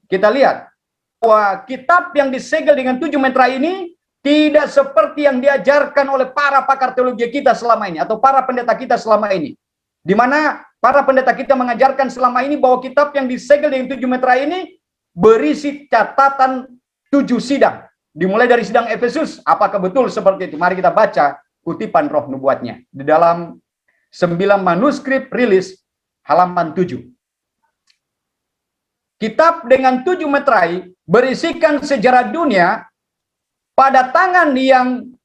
kita lihat bahwa kitab yang disegel dengan 7 meterai ini tidak seperti yang diajarkan oleh para pakar teologi kita selama ini atau para pendeta kita selama ini. Di mana para pendeta kita mengajarkan selama ini bahwa kitab yang disegel dengan 7 meterai ini berisi catatan 7 sidang. Dimulai dari sidang Efesus. Apakah betul seperti itu? Mari kita baca kutipan roh nubuatnya di dalam 9 manuskrip rilis halaman 7. Kitab dengan 7 meterai berisikan sejarah dunia pada tangan yang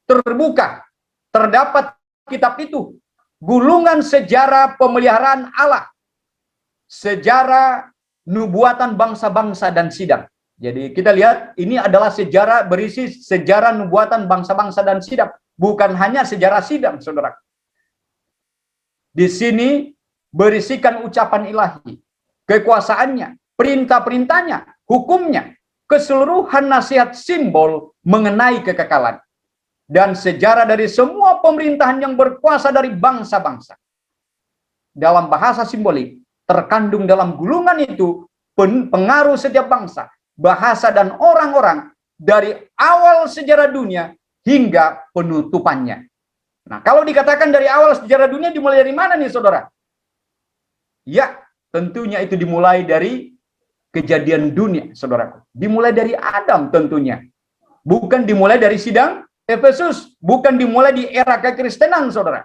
terbuka. Terdapat kitab itu gulungan sejarah pemeliharaan Allah, sejarah nubuatan bangsa-bangsa dan sidang. Jadi kita lihat ini adalah sejarah berisi sejarah nubuatan bangsa-bangsa dan sidang, bukan hanya sejarah sidang, saudara. Di sini berisikan ucapan ilahi, kekuasaannya, perintah-perintahnya, hukumnya, keseluruhan nasihat simbol mengenai kekekalan, dan sejarah dari semua pemerintahan yang berkuasa dari bangsa-bangsa. Dalam bahasa simbolik, terkandung dalam gulungan itu pengaruh setiap bangsa, bahasa, dan orang-orang dari awal sejarah dunia hingga penutupannya. Nah, kalau dikatakan dari awal sejarah dunia dimulai dari mana nih, saudara? Ya, tentunya itu dimulai dari kejadian dunia, saudaraku. Dimulai dari Adam tentunya. Bukan dimulai dari sidang Efesus. Bukan dimulai di era kekristenan, saudara.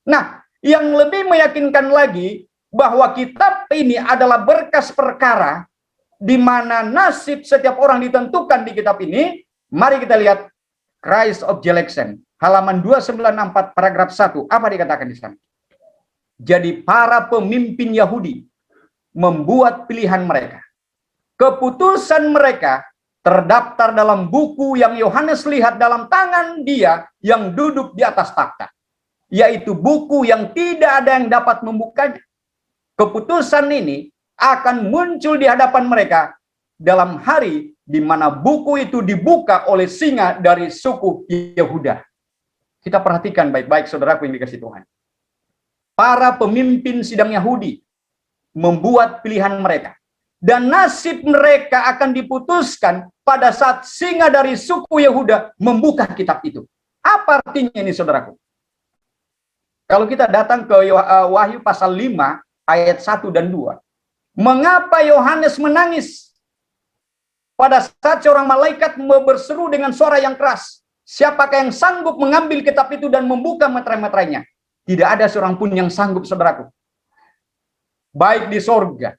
Nah, yang lebih meyakinkan lagi bahwa kitab ini adalah berkas perkara di mana nasib setiap orang ditentukan di kitab ini. Mari kita lihat Christ of Election halaman 294 paragraf 1. Apa dikatakan di sana? Jadi para pemimpin Yahudi membuat pilihan mereka. Keputusan mereka terdaftar dalam buku yang Yohanes lihat dalam tangan dia yang duduk di atas takhta. Yaitu buku yang tidak ada yang dapat membukanya. Keputusan ini akan muncul di hadapan mereka dalam hari di mana buku itu dibuka oleh singa dari suku Yehuda. Kita perhatikan baik-baik, saudaraku yang dikasihi Tuhan. Para pemimpin sidang Yahudi membuat pilihan mereka. Dan nasib mereka akan diputuskan pada saat singa dari suku Yehuda membuka kitab itu. Apa artinya ini, saudaraku? Kalau kita datang ke Wahyu pasal 5 ayat 1 dan 2. Mengapa Yohanes menangis? Pada saat seorang malaikat berseru dengan suara yang keras. Siapakah yang sanggup mengambil kitab itu dan membuka meterai-meterainya? Tidak ada seorang pun yang sanggup, saudaraku. Baik di sorga,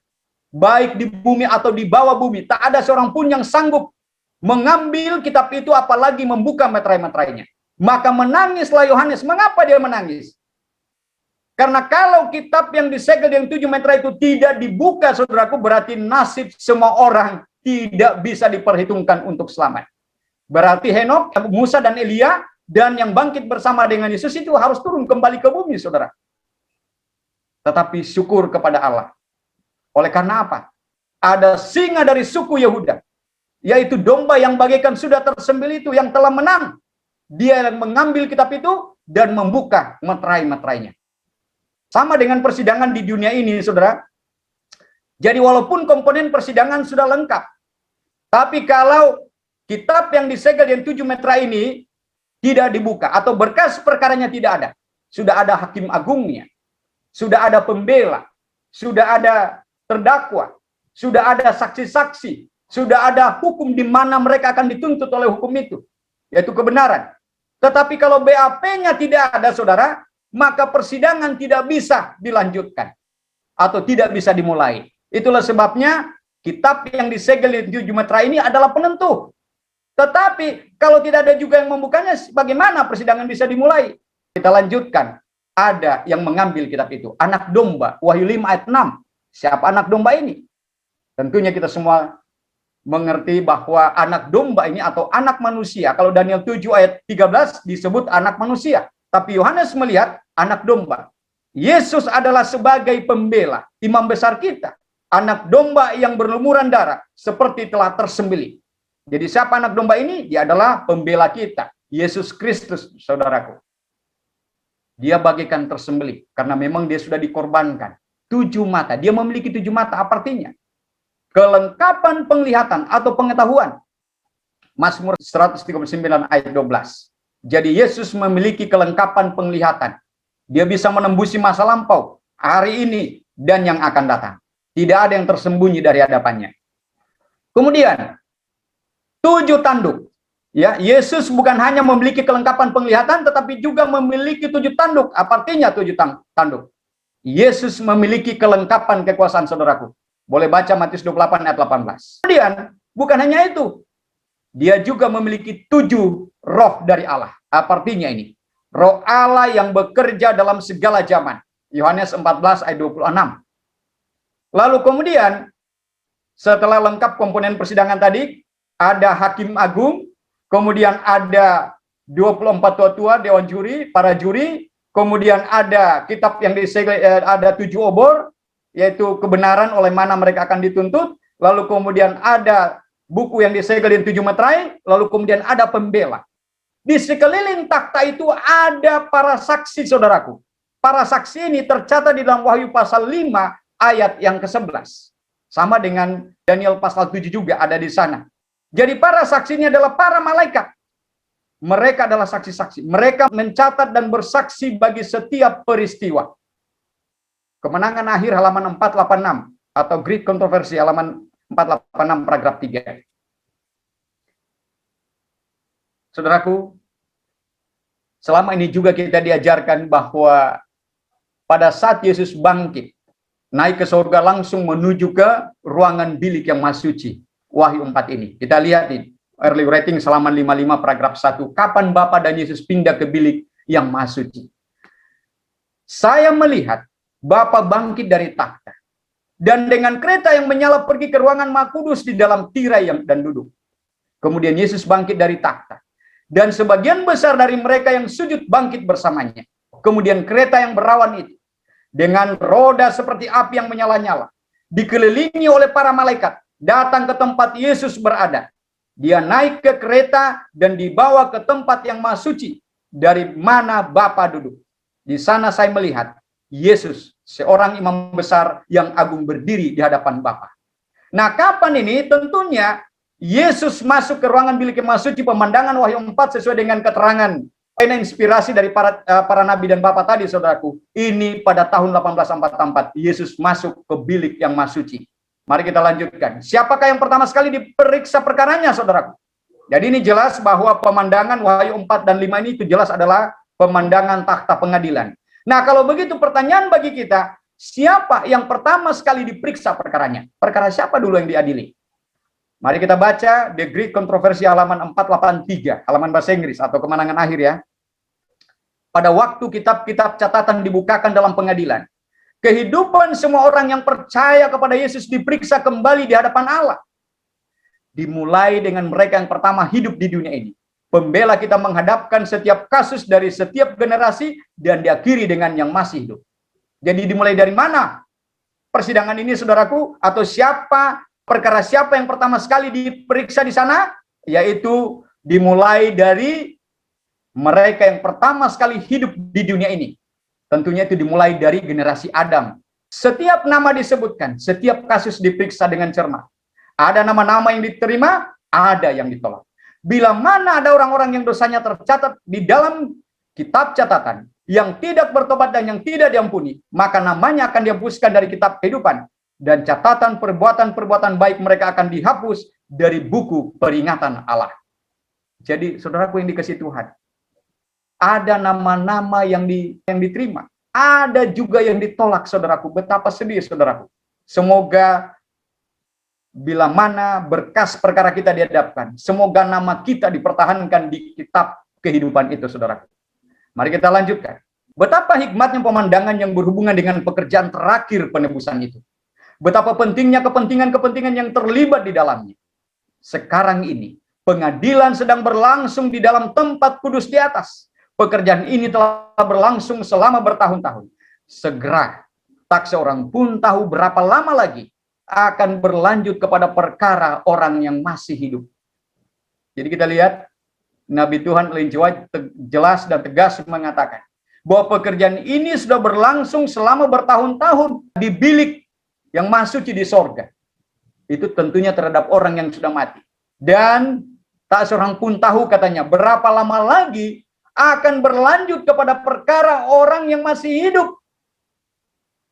baik di bumi atau di bawah bumi, tak ada seorang pun yang sanggup mengambil kitab itu, apalagi membuka meterai-meterainya. Maka menangislah Yohanes. Mengapa dia menangis? Karena kalau kitab yang disegel dengan 7 meterai itu tidak dibuka, saudaraku, berarti nasib semua orang tidak bisa diperhitungkan untuk selamat. Berarti Henok, Musa, dan Elia, dan yang bangkit bersama dengan Yesus itu harus turun kembali ke bumi, saudara. Tetapi syukur kepada Allah. Oleh karena apa? Ada singa dari suku Yehuda, yaitu domba yang bagaikan sudah tersembelih itu, yang telah menang. Dia yang mengambil kitab itu dan membuka meterai-meterainya. Sama dengan persidangan di dunia ini, saudara. Jadi walaupun komponen persidangan sudah lengkap, tapi kalau kitab yang disegel yang 7 meterai ini tidak dibuka, atau berkas perkaranya tidak ada, sudah ada hakim agungnya, sudah ada pembela, sudah ada terdakwa, sudah ada saksi-saksi, sudah ada hukum di mana mereka akan dituntut oleh hukum itu, yaitu kebenaran. Tetapi kalau BAP-nya tidak ada, saudara, maka persidangan tidak bisa dilanjutkan atau tidak bisa dimulai. Itulah sebabnya kitab yang disegel di 7 meterai ini adalah penentu. Tetapi kalau tidak ada juga yang membukanya, bagaimana persidangan bisa dimulai? Kita lanjutkan. Ada yang mengambil kitab itu. Anak domba, Wahyu 5 ayat 6. Siapa anak domba ini? Tentunya kita semua mengerti bahwa anak domba ini atau anak manusia. Kalau Daniel 7 ayat 13 disebut anak manusia. Tapi Yohanes melihat anak domba. Yesus adalah sebagai pembela, imam besar kita. Anak domba yang berlumuran darah seperti telah tersembelih. Jadi siapa anak domba ini? Dia adalah pembela kita, Yesus Kristus, saudaraku. Dia bagaikan tersembelih karena memang dia sudah dikorbankan. 7 mata, dia memiliki 7 mata. Apa artinya? Kelengkapan penglihatan atau pengetahuan. Mazmur 139 ayat 12. Jadi Yesus memiliki kelengkapan penglihatan. Dia bisa menembusi masa lampau, hari ini, dan yang akan datang. Tidak ada yang tersembunyi dari hadapannya. Kemudian 7 tanduk. Ya, Yesus bukan hanya memiliki kelengkapan penglihatan, tetapi juga memiliki 7 tanduk. Apa artinya 7 tanduk? Yesus memiliki kelengkapan kekuasaan, saudaraku. Boleh baca Matius 28 ayat 18. Kemudian, bukan hanya itu. Dia juga memiliki 7 roh dari Allah. Apa artinya ini? Roh Allah yang bekerja dalam segala zaman. Yohanes 14 ayat 26. Lalu kemudian, setelah lengkap komponen persidangan tadi, ada hakim agung, kemudian ada 24 tua-tua, dewan juri, para juri, kemudian ada kitab yang disegel, ada 7 obor, yaitu kebenaran oleh mana mereka akan dituntut, lalu kemudian ada buku yang disegel di 7 meterai, lalu kemudian ada pembela. Di sekeliling takhta itu ada para saksi, saudaraku. Para saksi ini tercatat di dalam Wahyu pasal 5 ayat yang ke-11. Sama dengan Daniel pasal 7 juga ada di sana. Jadi para saksi ini adalah para malaikat. Mereka adalah saksi-saksi. Mereka mencatat dan bersaksi bagi setiap peristiwa. Kemenangan akhir halaman 486 atau Great Controversy halaman 486 paragraf 3. Saudaraku, selama ini juga kita diajarkan bahwa pada saat Yesus bangkit, naik ke surga langsung menuju ke ruangan bilik yang maha suci. Wahyu 4 ini. Kita lihat ini. Early rating halaman 55 paragraf 1. Kapan Bapa dan Yesus pindah ke bilik yang maha suci? Saya melihat Bapa bangkit dari takhta. Dan dengan kereta yang menyala pergi ke ruangan maha kudus di dalam tirai dan duduk. Kemudian Yesus bangkit dari takhta. Dan sebagian besar dari mereka yang sujud bangkit bersamanya. Kemudian kereta yang berawan itu. Dengan roda seperti api yang menyala-nyala. Dikelilingi oleh para malaikat. Datang ke tempat Yesus berada. Dia naik ke kereta dan dibawa ke tempat yang maha suci. Dari mana Bapa duduk. Di sana saya melihat Yesus, seorang imam besar yang agung berdiri di hadapan Bapa. Nah, kapan ini? Tentunya Yesus masuk ke ruangan bilik yang maha suci, pemandangan Wahyu 4 sesuai dengan keterangan inspirasi dari para nabi dan Bapa tadi, saudaraku. Ini pada tahun 1844 Yesus masuk ke bilik yang maha suci. Mari kita lanjutkan. Siapakah yang pertama sekali diperiksa perkaranya, saudaraku? Jadi ini jelas bahwa pemandangan Wahyu 4 dan 5 ini itu jelas adalah pemandangan takhta pengadilan. Nah, kalau begitu pertanyaan bagi kita, siapa yang pertama sekali diperiksa perkaranya? Perkara siapa dulu yang diadili? Mari kita baca The Great Controversy halaman 483, halaman bahasa Inggris atau kemenangan akhir ya. Pada waktu kitab-kitab catatan dibukakan dalam pengadilan, kehidupan semua orang yang percaya kepada Yesus diperiksa kembali di hadapan Allah. Dimulai dengan mereka yang pertama hidup di dunia ini. Pembela kita menghadapkan setiap kasus dari setiap generasi dan diakhiri dengan yang masih hidup. Jadi dimulai dari mana persidangan ini, saudaraku? Atau perkara siapa yang pertama sekali diperiksa di sana? Yaitu dimulai dari mereka yang pertama sekali hidup di dunia ini. Tentunya itu dimulai dari generasi Adam. Setiap nama disebutkan, setiap kasus diperiksa dengan cermat. Ada nama-nama yang diterima, ada yang ditolak. Bila mana ada orang-orang yang dosanya tercatat di dalam kitab catatan, yang tidak bertobat dan yang tidak diampuni, maka namanya akan dihapuskan dari kitab kehidupan, dan catatan perbuatan-perbuatan baik mereka akan dihapus dari buku peringatan Allah. Jadi saudaraku yang dikasihi Tuhan, ada nama-nama yang diterima, ada juga yang ditolak saudaraku. Betapa sedih saudaraku. Semoga bila mana berkas perkara kita dihadapkan, semoga nama kita dipertahankan di kitab kehidupan itu saudaraku. Mari kita lanjutkan. Betapa hikmatnya pemandangan yang berhubungan dengan pekerjaan terakhir penebusan itu. Betapa pentingnya kepentingan-kepentingan yang terlibat di dalamnya. Sekarang ini, pengadilan sedang berlangsung di dalam tempat kudus di atas. Pekerjaan ini telah berlangsung selama bertahun-tahun. Segera, tak seorang pun tahu berapa lama lagi akan berlanjut kepada perkara orang yang masih hidup. Jadi kita lihat, Nabi Tuhan Ellen G. White jelas dan tegas mengatakan bahwa pekerjaan ini sudah berlangsung selama bertahun-tahun di bilik yang maha suci di sorga. Itu tentunya terhadap orang yang sudah mati. Dan tak seorang pun tahu katanya berapa lama lagi akan berlanjut kepada perkara orang yang masih hidup.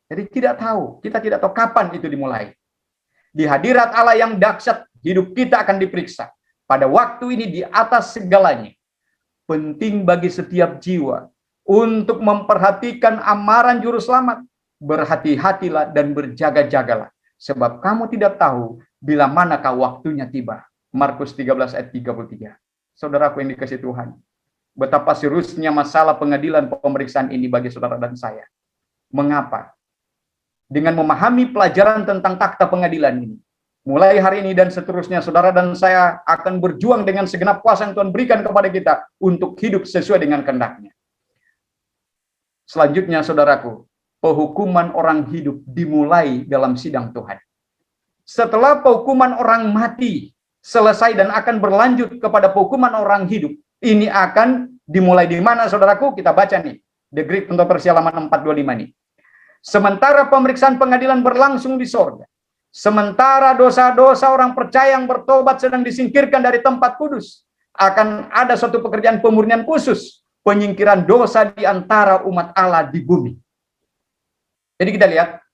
Jadi tidak tahu, kita tidak tahu kapan itu dimulai. Di hadirat Allah yang dahsyat, hidup kita akan diperiksa. Pada waktu ini di atas segalanya, penting bagi setiap jiwa untuk memperhatikan amaran juru selamat. Berhati-hatilah dan berjaga-jagalah, sebab kamu tidak tahu bila manakah waktunya tiba. Markus 13 ayat 33. Saudaraku yang dikasihi Tuhan, betapa seriusnya masalah pengadilan pemeriksaan ini bagi saudara dan saya. Mengapa? Dengan memahami pelajaran tentang takhta pengadilan ini, mulai hari ini dan seterusnya, saudara dan saya akan berjuang dengan segenap kuasa yang Tuhan berikan kepada kita untuk hidup sesuai dengan kehendak-Nya. Selanjutnya, saudaraku, penghukuman orang hidup dimulai dalam sidang Tuhan. Setelah penghukuman orang mati selesai dan akan berlanjut kepada penghukuman orang hidup, ini akan dimulai di mana, saudaraku? Kita baca nih, The Greek Controversy halaman 425 nih. Sementara pemeriksaan pengadilan berlangsung di sorga, sementara dosa-dosa orang percaya yang bertobat sedang disingkirkan dari tempat kudus, akan ada suatu pekerjaan pemurnian khusus, penyingkiran dosa di antara umat Allah di bumi. Jadi kita lihat,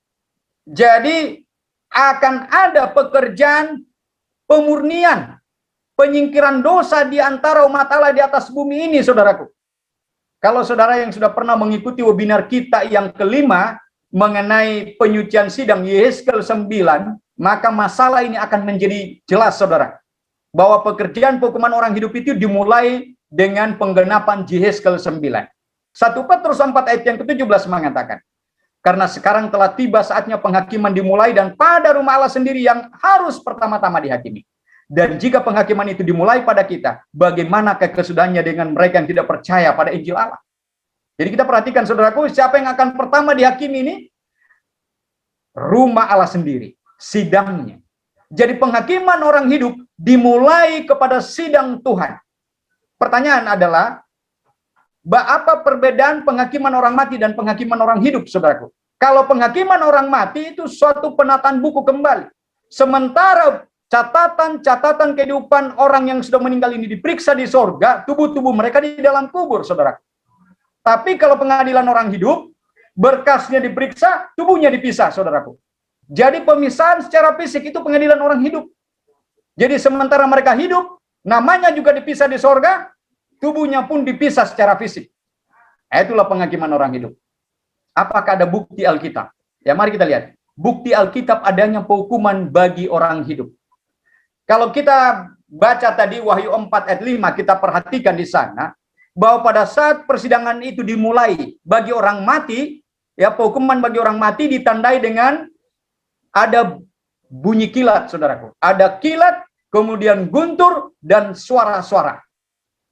jadi akan ada pekerjaan pemurnian, penyingkiran dosa di antara umat Allah di atas bumi ini, saudaraku. Kalau saudara yang sudah pernah mengikuti webinar kita yang kelima, mengenai penyucian sidang Yehezkel 9, maka masalah ini akan menjadi jelas, saudara. Bahwa pekerjaan penghukuman orang hidup itu dimulai dengan penggenapan Yehezkel 9. 1 Petrus 4 ayat yang ke-17 mengatakan, karena sekarang telah tiba saatnya penghakiman dimulai dan pada rumah Allah sendiri yang harus pertama-tama dihakimi. Dan jika penghakiman itu dimulai pada kita, bagaimanakah kesudahannya dengan mereka yang tidak percaya pada Injil Allah? Jadi kita perhatikan, saudaraku, siapa yang akan pertama dihakimi ini? Rumah Allah sendiri, sidangnya. Jadi penghakiman orang hidup dimulai kepada sidang Tuhan. Pertanyaan adalah, apa perbedaan penghakiman orang mati dan penghakiman orang hidup, saudaraku? Kalau penghakiman orang mati itu suatu penataan buku kembali. Sementara catatan-catatan kehidupan orang yang sudah meninggal ini diperiksa di sorga, tubuh-tubuh mereka di dalam kubur, saudaraku. Tapi kalau pengadilan orang hidup, berkasnya diperiksa, tubuhnya dipisah, saudaraku. Jadi pemisahan secara fisik itu pengadilan orang hidup. Jadi sementara mereka hidup, namanya juga dipisah di sorga, tubuhnya pun dipisah secara fisik. Itulah penghakiman orang hidup. Apakah ada bukti Alkitab? Ya, mari kita lihat. Bukti Alkitab adanya penghukuman bagi orang hidup. Kalau kita baca tadi Wahyu 4 ayat 5, kita perhatikan di sana, bahwa pada saat persidangan itu dimulai bagi orang mati, ya, penghukuman bagi orang mati ditandai dengan ada bunyi kilat, saudaraku. Ada kilat, kemudian guntur, dan suara-suara.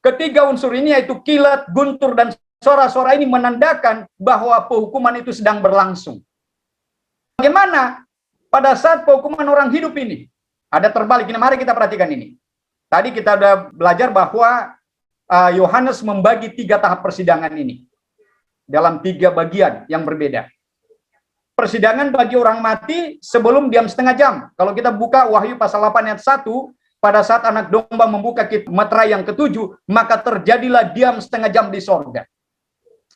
Ketiga unsur ini, yaitu kilat, guntur, dan suara-suara ini menandakan bahwa penghukuman itu sedang berlangsung. Bagaimana pada saat penghukuman orang hidup ini? Ada terbalik. Ini mari kita perhatikan ini. Tadi kita sudah belajar bahwa Yohanes membagi 3 tahap persidangan ini dalam 3 bagian yang berbeda. Persidangan bagi orang mati sebelum diam setengah jam. Kalau kita buka Wahyu pasal 8 ayat 1, pada saat anak domba membuka meterai yang ke-7, maka terjadilah diam setengah jam di sorga.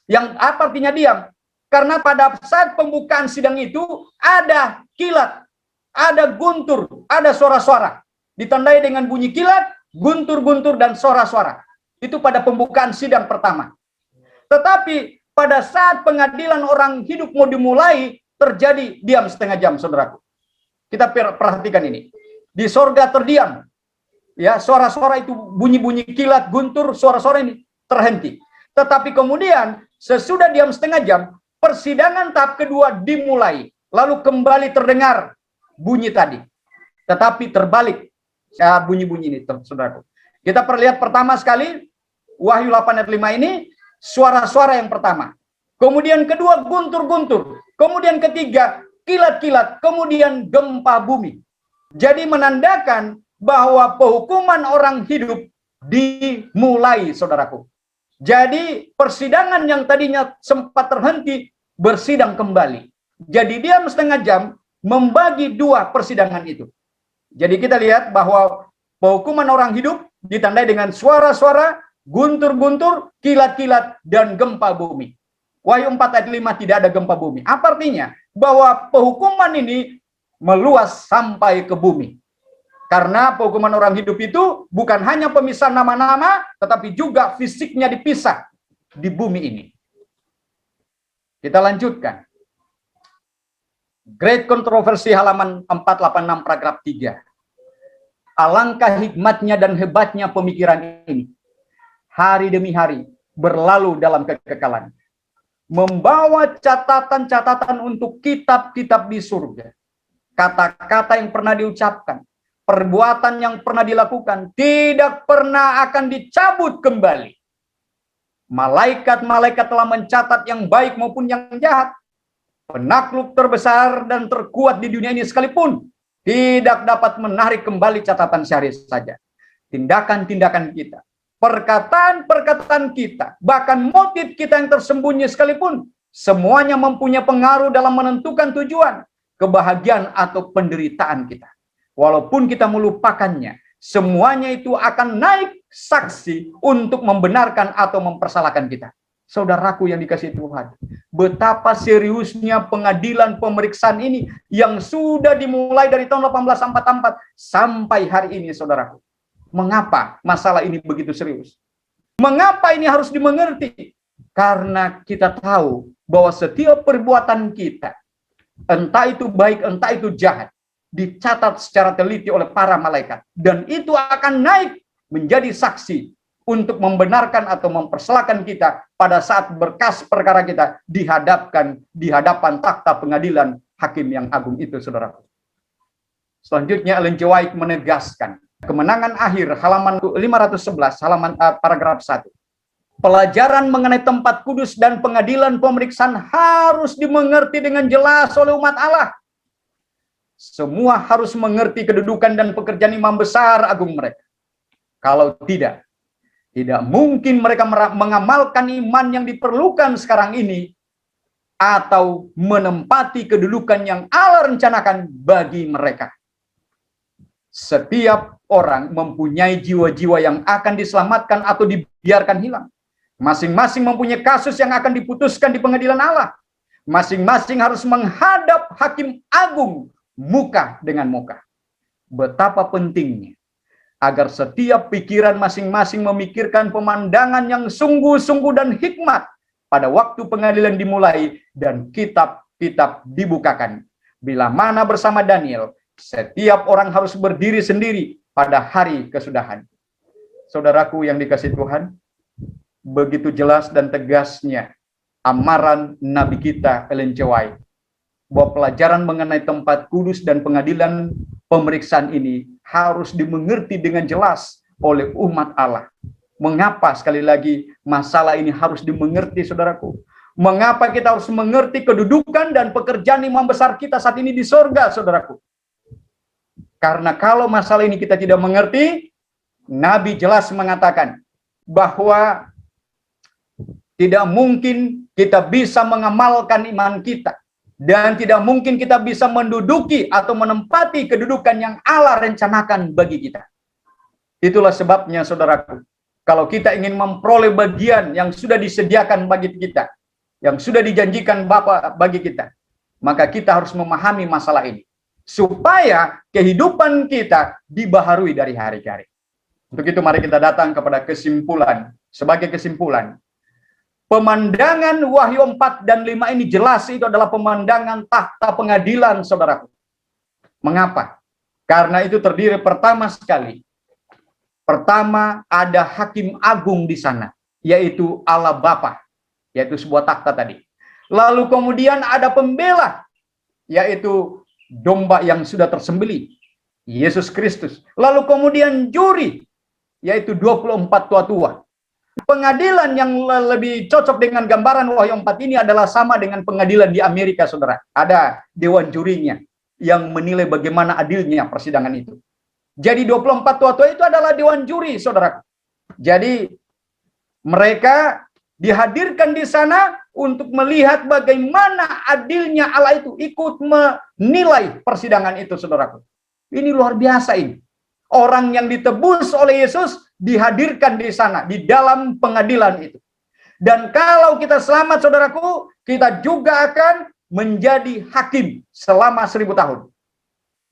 Yang apa artinya diam? Karena pada saat pembukaan sidang itu ada kilat, ada guntur, ada suara-suara. Ditandai dengan bunyi kilat, guntur-guntur, dan suara-suara. Itu pada pembukaan sidang pertama. Tetapi pada saat pengadilan orang hidup mau dimulai, terjadi diam setengah jam, saudaraku. Kita perhatikan ini. Di sorga terdiam. Ya, suara-suara itu, bunyi-bunyi kilat, guntur, suara-suara ini terhenti. Tetapi kemudian sesudah diam setengah jam, persidangan tahap kedua dimulai. Lalu kembali terdengar bunyi tadi. Tetapi terbalik bunyi-bunyi ini, saudaraku. Kita perlihat pertama sekali, Wahyu 8 ayat 5 ini, suara-suara yang pertama. Kemudian kedua, guntur-guntur. Kemudian ketiga, kilat-kilat. Kemudian gempa bumi. Jadi menandakan bahwa penghukuman orang hidup dimulai, saudaraku. Jadi persidangan yang tadinya sempat terhenti, bersidang kembali. Jadi diam setengah jam, membagi dua persidangan itu. Jadi kita lihat bahwa penghukuman orang hidup ditandai dengan suara-suara, guntur-guntur, kilat-kilat, dan gempa bumi. Wahyu 4 ayat 5 tidak ada gempa bumi. Apa artinya? Bahwa penghukuman ini meluas sampai ke bumi. Karena penghukuman orang hidup itu bukan hanya pemisahan nama-nama, tetapi juga fisiknya dipisah di bumi ini. Kita lanjutkan. Great Controversy halaman 486 paragraf 3. Alangkah hikmatnya dan hebatnya pemikiran ini. Hari demi hari berlalu dalam kekekalan. Membawa catatan-catatan untuk kitab-kitab di surga. Kata-kata yang pernah diucapkan, perbuatan yang pernah dilakukan, tidak pernah akan dicabut kembali. Malaikat-malaikat telah mencatat yang baik maupun yang jahat. Penakluk terbesar dan terkuat di dunia ini sekalipun tidak dapat menarik kembali catatan sehari saja. Tindakan-tindakan kita, perkataan-perkataan kita, bahkan motif kita yang tersembunyi sekalipun, semuanya mempunyai pengaruh dalam menentukan tujuan, kebahagiaan atau penderitaan kita. Walaupun kita melupakannya, semuanya itu akan naik saksi untuk membenarkan atau mempersalahkan kita. Saudaraku yang dikasihi Tuhan, betapa seriusnya pengadilan pemeriksaan ini yang sudah dimulai dari tahun 1844 sampai hari ini, saudaraku. Mengapa masalah ini begitu serius? Mengapa ini harus dimengerti? Karena kita tahu bahwa setiap perbuatan kita, entah itu baik, entah itu jahat, dicatat secara teliti oleh para malaikat. Dan itu akan naik menjadi saksi untuk membenarkan atau mempersalahkan kita pada saat berkas perkara kita dihadapkan di hadapan takhta pengadilan hakim yang agung itu, saudara. Selanjutnya Ellen G. White menegaskan kemenangan akhir halaman 511 halaman paragraf 1. Pelajaran mengenai tempat kudus dan pengadilan pemeriksaan harus dimengerti dengan jelas oleh umat Allah. Semua harus mengerti kedudukan dan pekerjaan imam besar agung mereka. Kalau tidak mungkin mereka mengamalkan iman yang diperlukan sekarang ini atau menempati kedudukan yang Allah rencanakan bagi mereka. Setiap orang mempunyai jiwa-jiwa yang akan diselamatkan atau dibiarkan hilang. Masing-masing mempunyai kasus yang akan diputuskan di pengadilan Allah. Masing-masing harus menghadap hakim agung muka dengan muka. Betapa pentingnya agar setiap pikiran masing-masing memikirkan pemandangan yang sungguh-sungguh dan hikmat pada waktu pengadilan dimulai dan kitab-kitab dibukakan. Bila mana bersama Daniel, setiap orang harus berdiri sendiri pada hari kesudahan. Saudaraku yang dikasihi Tuhan, begitu jelas dan tegasnya amaran Nabi kita Ellen G. White bahwa pelajaran mengenai tempat kudus dan pengadilan pemeriksaan ini harus dimengerti dengan jelas oleh umat Allah. Mengapa sekali lagi masalah ini harus dimengerti, saudaraku? Mengapa kita harus mengerti kedudukan dan pekerjaan imam besar kita saat ini di surga, saudaraku? Karena kalau masalah ini kita tidak mengerti, Nabi jelas mengatakan bahwa tidak mungkin kita bisa mengamalkan iman kita. Dan tidak mungkin kita bisa menduduki atau menempati kedudukan yang Allah rencanakan bagi kita. Itulah sebabnya, saudaraku, kalau kita ingin memperoleh bagian yang sudah disediakan bagi kita, yang sudah dijanjikan Bapa bagi kita. Maka kita harus memahami masalah ini supaya kehidupan kita dibaharui dari hari ke hari. Untuk itu mari kita datang kepada kesimpulan. Sebagai kesimpulan, pemandangan Wahyu 4 dan 5 ini jelas itu adalah pemandangan tahta pengadilan, saudaraku. Mengapa? Karena itu terdiri pertama sekali. Pertama, ada hakim agung di sana, yaitu Allah Bapa, yaitu sebuah takhta tadi. Lalu kemudian ada pembela, yaitu domba yang sudah tersembelih, Yesus Kristus. Lalu kemudian juri, yaitu 24 tua-tua. Pengadilan yang lebih cocok dengan gambaran Wahyu 4 ini adalah sama dengan pengadilan di Amerika, saudara. Ada dewan jurinya yang menilai bagaimana adilnya persidangan itu. Jadi 24 tua-tua itu adalah dewan juri, saudara. Jadi mereka dihadirkan di sana untuk melihat bagaimana adilnya Allah itu, ikut menilai persidangan itu, saudaraku. Ini luar biasa ini. Orang yang ditebus oleh Yesus dihadirkan di sana, di dalam pengadilan itu. Dan kalau kita selamat, saudaraku, kita juga akan menjadi hakim selama 1000 tahun.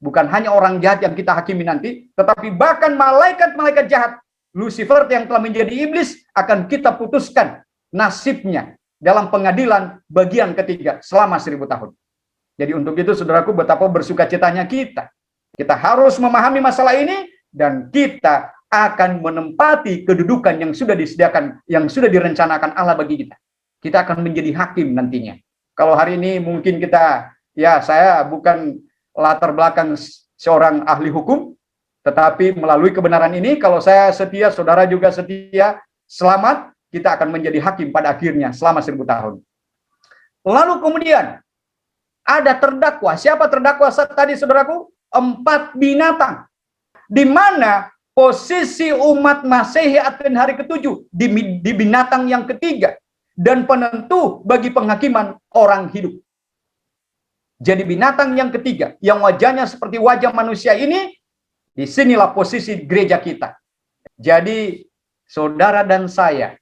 Bukan hanya orang jahat yang kita hakimi nanti, tetapi bahkan malaikat-malaikat jahat, Lucifer yang telah menjadi iblis, akan kita putuskan nasibnya dalam pengadilan bagian ketiga selama 1000 tahun. Jadi untuk itu, saudaraku, betapa bersukacitanya kita. Kita harus memahami masalah ini, dan kita akan menempati kedudukan yang sudah disediakan, yang sudah direncanakan Allah bagi kita. Kita akan menjadi hakim nantinya. Kalau hari ini mungkin kita, ya saya bukan latar belakang seorang ahli hukum, tetapi melalui kebenaran ini, kalau saya setia, saudara juga setia, selamat, kita akan menjadi hakim pada akhirnya selama 1000 tahun. Lalu kemudian ada terdakwa. Siapa terdakwa tadi, saudaraku? 4 binatang. Di mana posisi umat Masehi Advent hari ke-7 di binatang yang ketiga dan penentu bagi penghakiman orang hidup. Jadi binatang yang ketiga, yang wajahnya seperti wajah manusia ini, disinilah posisi gereja kita. Jadi saudara dan saya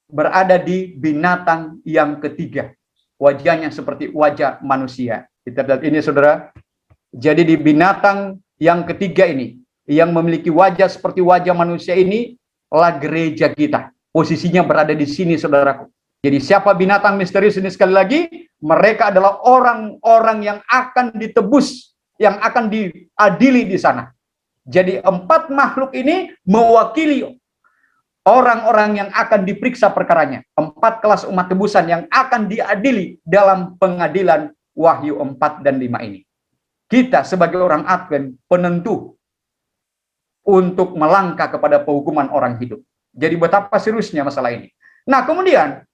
berada di binatang yang ketiga. Wajahnya seperti wajah manusia. Kita lihat ini, saudara. Jadi di binatang yang ketiga ini, yang memiliki wajah seperti wajah manusia ini, lah gereja kita. Posisinya berada di sini, saudaraku. Jadi siapa binatang misterius ini? Sekali lagi, mereka adalah orang-orang yang akan ditebus, yang akan diadili di sana. Jadi 4 makhluk ini mewakili orang-orang yang akan diperiksa perkaranya. 4 kelas umat tebusan yang akan diadili dalam pengadilan Wahyu 4 dan 5 ini. Kita sebagai orang Advent penentu untuk melangkah kepada penghukuman orang hidup. Jadi betapa seriusnya masalah ini. Nah, kemudian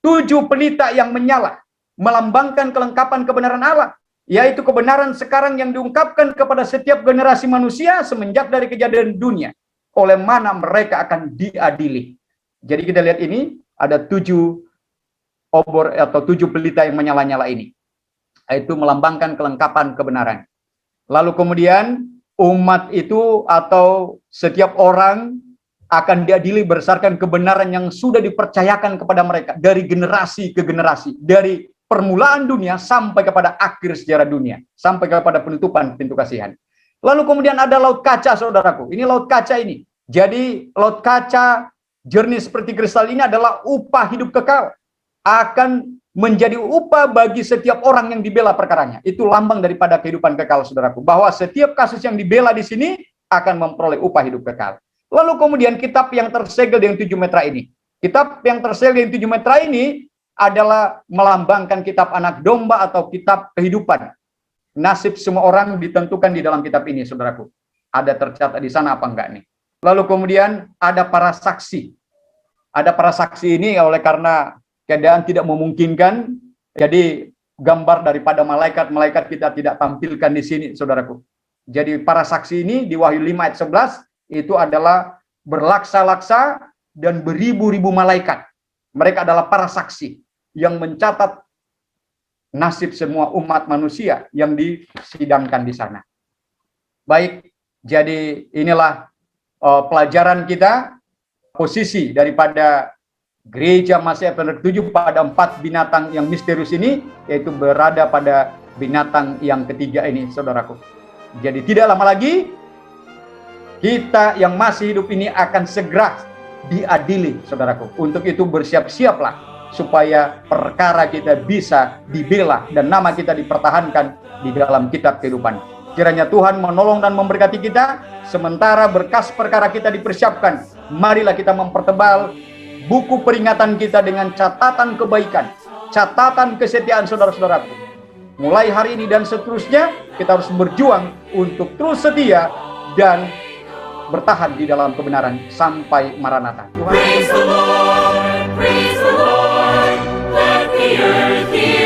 7 pelita yang menyala melambangkan kelengkapan kebenaran Allah, yaitu kebenaran sekarang yang diungkapkan kepada setiap generasi manusia semenjak dari kejadian dunia, oleh mana mereka akan diadili. Jadi kita lihat ini, ada 7 obor atau 7 pelita yang menyala-nyala ini, yaitu melambangkan kelengkapan kebenaran. Lalu kemudian umat itu atau setiap orang akan diadili berdasarkan kebenaran yang sudah dipercayakan kepada mereka dari generasi ke generasi, dari permulaan dunia sampai kepada akhir sejarah dunia, sampai kepada penutupan pintu kasihan. Lalu kemudian ada laut kaca, saudaraku. Ini laut kaca ini. Jadi laut kaca jernih seperti kristal ini adalah upah hidup kekal, akan menjadi upah bagi setiap orang yang dibela perkaranya. Itu lambang daripada kehidupan kekal, saudaraku, bahwa setiap kasus yang dibela di sini akan memperoleh upah hidup kekal. Lalu kemudian kitab yang tersegel dengan 7 metra ini. Kitab yang tersegel dengan 7 metra ini adalah melambangkan kitab anak domba atau kitab kehidupan. Nasib semua orang ditentukan di dalam kitab ini, saudaraku. Ada tercatat di sana apa enggak nih? Lalu kemudian ada para saksi. Ada para saksi ini oleh karena keadaan tidak memungkinkan, jadi gambar daripada malaikat kita tidak tampilkan di sini, saudaraku. Jadi para saksi ini di Wahyu 5 ayat 11 itu adalah berlaksa-laksa dan beribu-ribu malaikat. Mereka adalah para saksi yang mencatat nasib semua umat manusia yang disidangkan di sana. Baik, jadi inilah pelajaran kita, posisi daripada Gereja masih tertuju pada 4 binatang yang misterius ini, yaitu berada pada binatang yang ketiga ini, saudaraku. Jadi tidak lama lagi, kita yang masih hidup ini akan segera diadili, saudaraku. Untuk itu bersiap-siaplah, supaya perkara kita bisa dibela dan nama kita dipertahankan di dalam kitab kehidupan. Kiranya Tuhan menolong dan memberkati kita, sementara berkas perkara kita dipersiapkan. Marilah kita mempertebal buku peringatan kita dengan catatan kebaikan, catatan kesetiaan saudara-saudaraku. Mulai hari ini dan seterusnya, kita harus berjuang untuk terus setia dan bertahan di dalam kebenaran sampai Maranatha. Praise the Lord, let the earth hear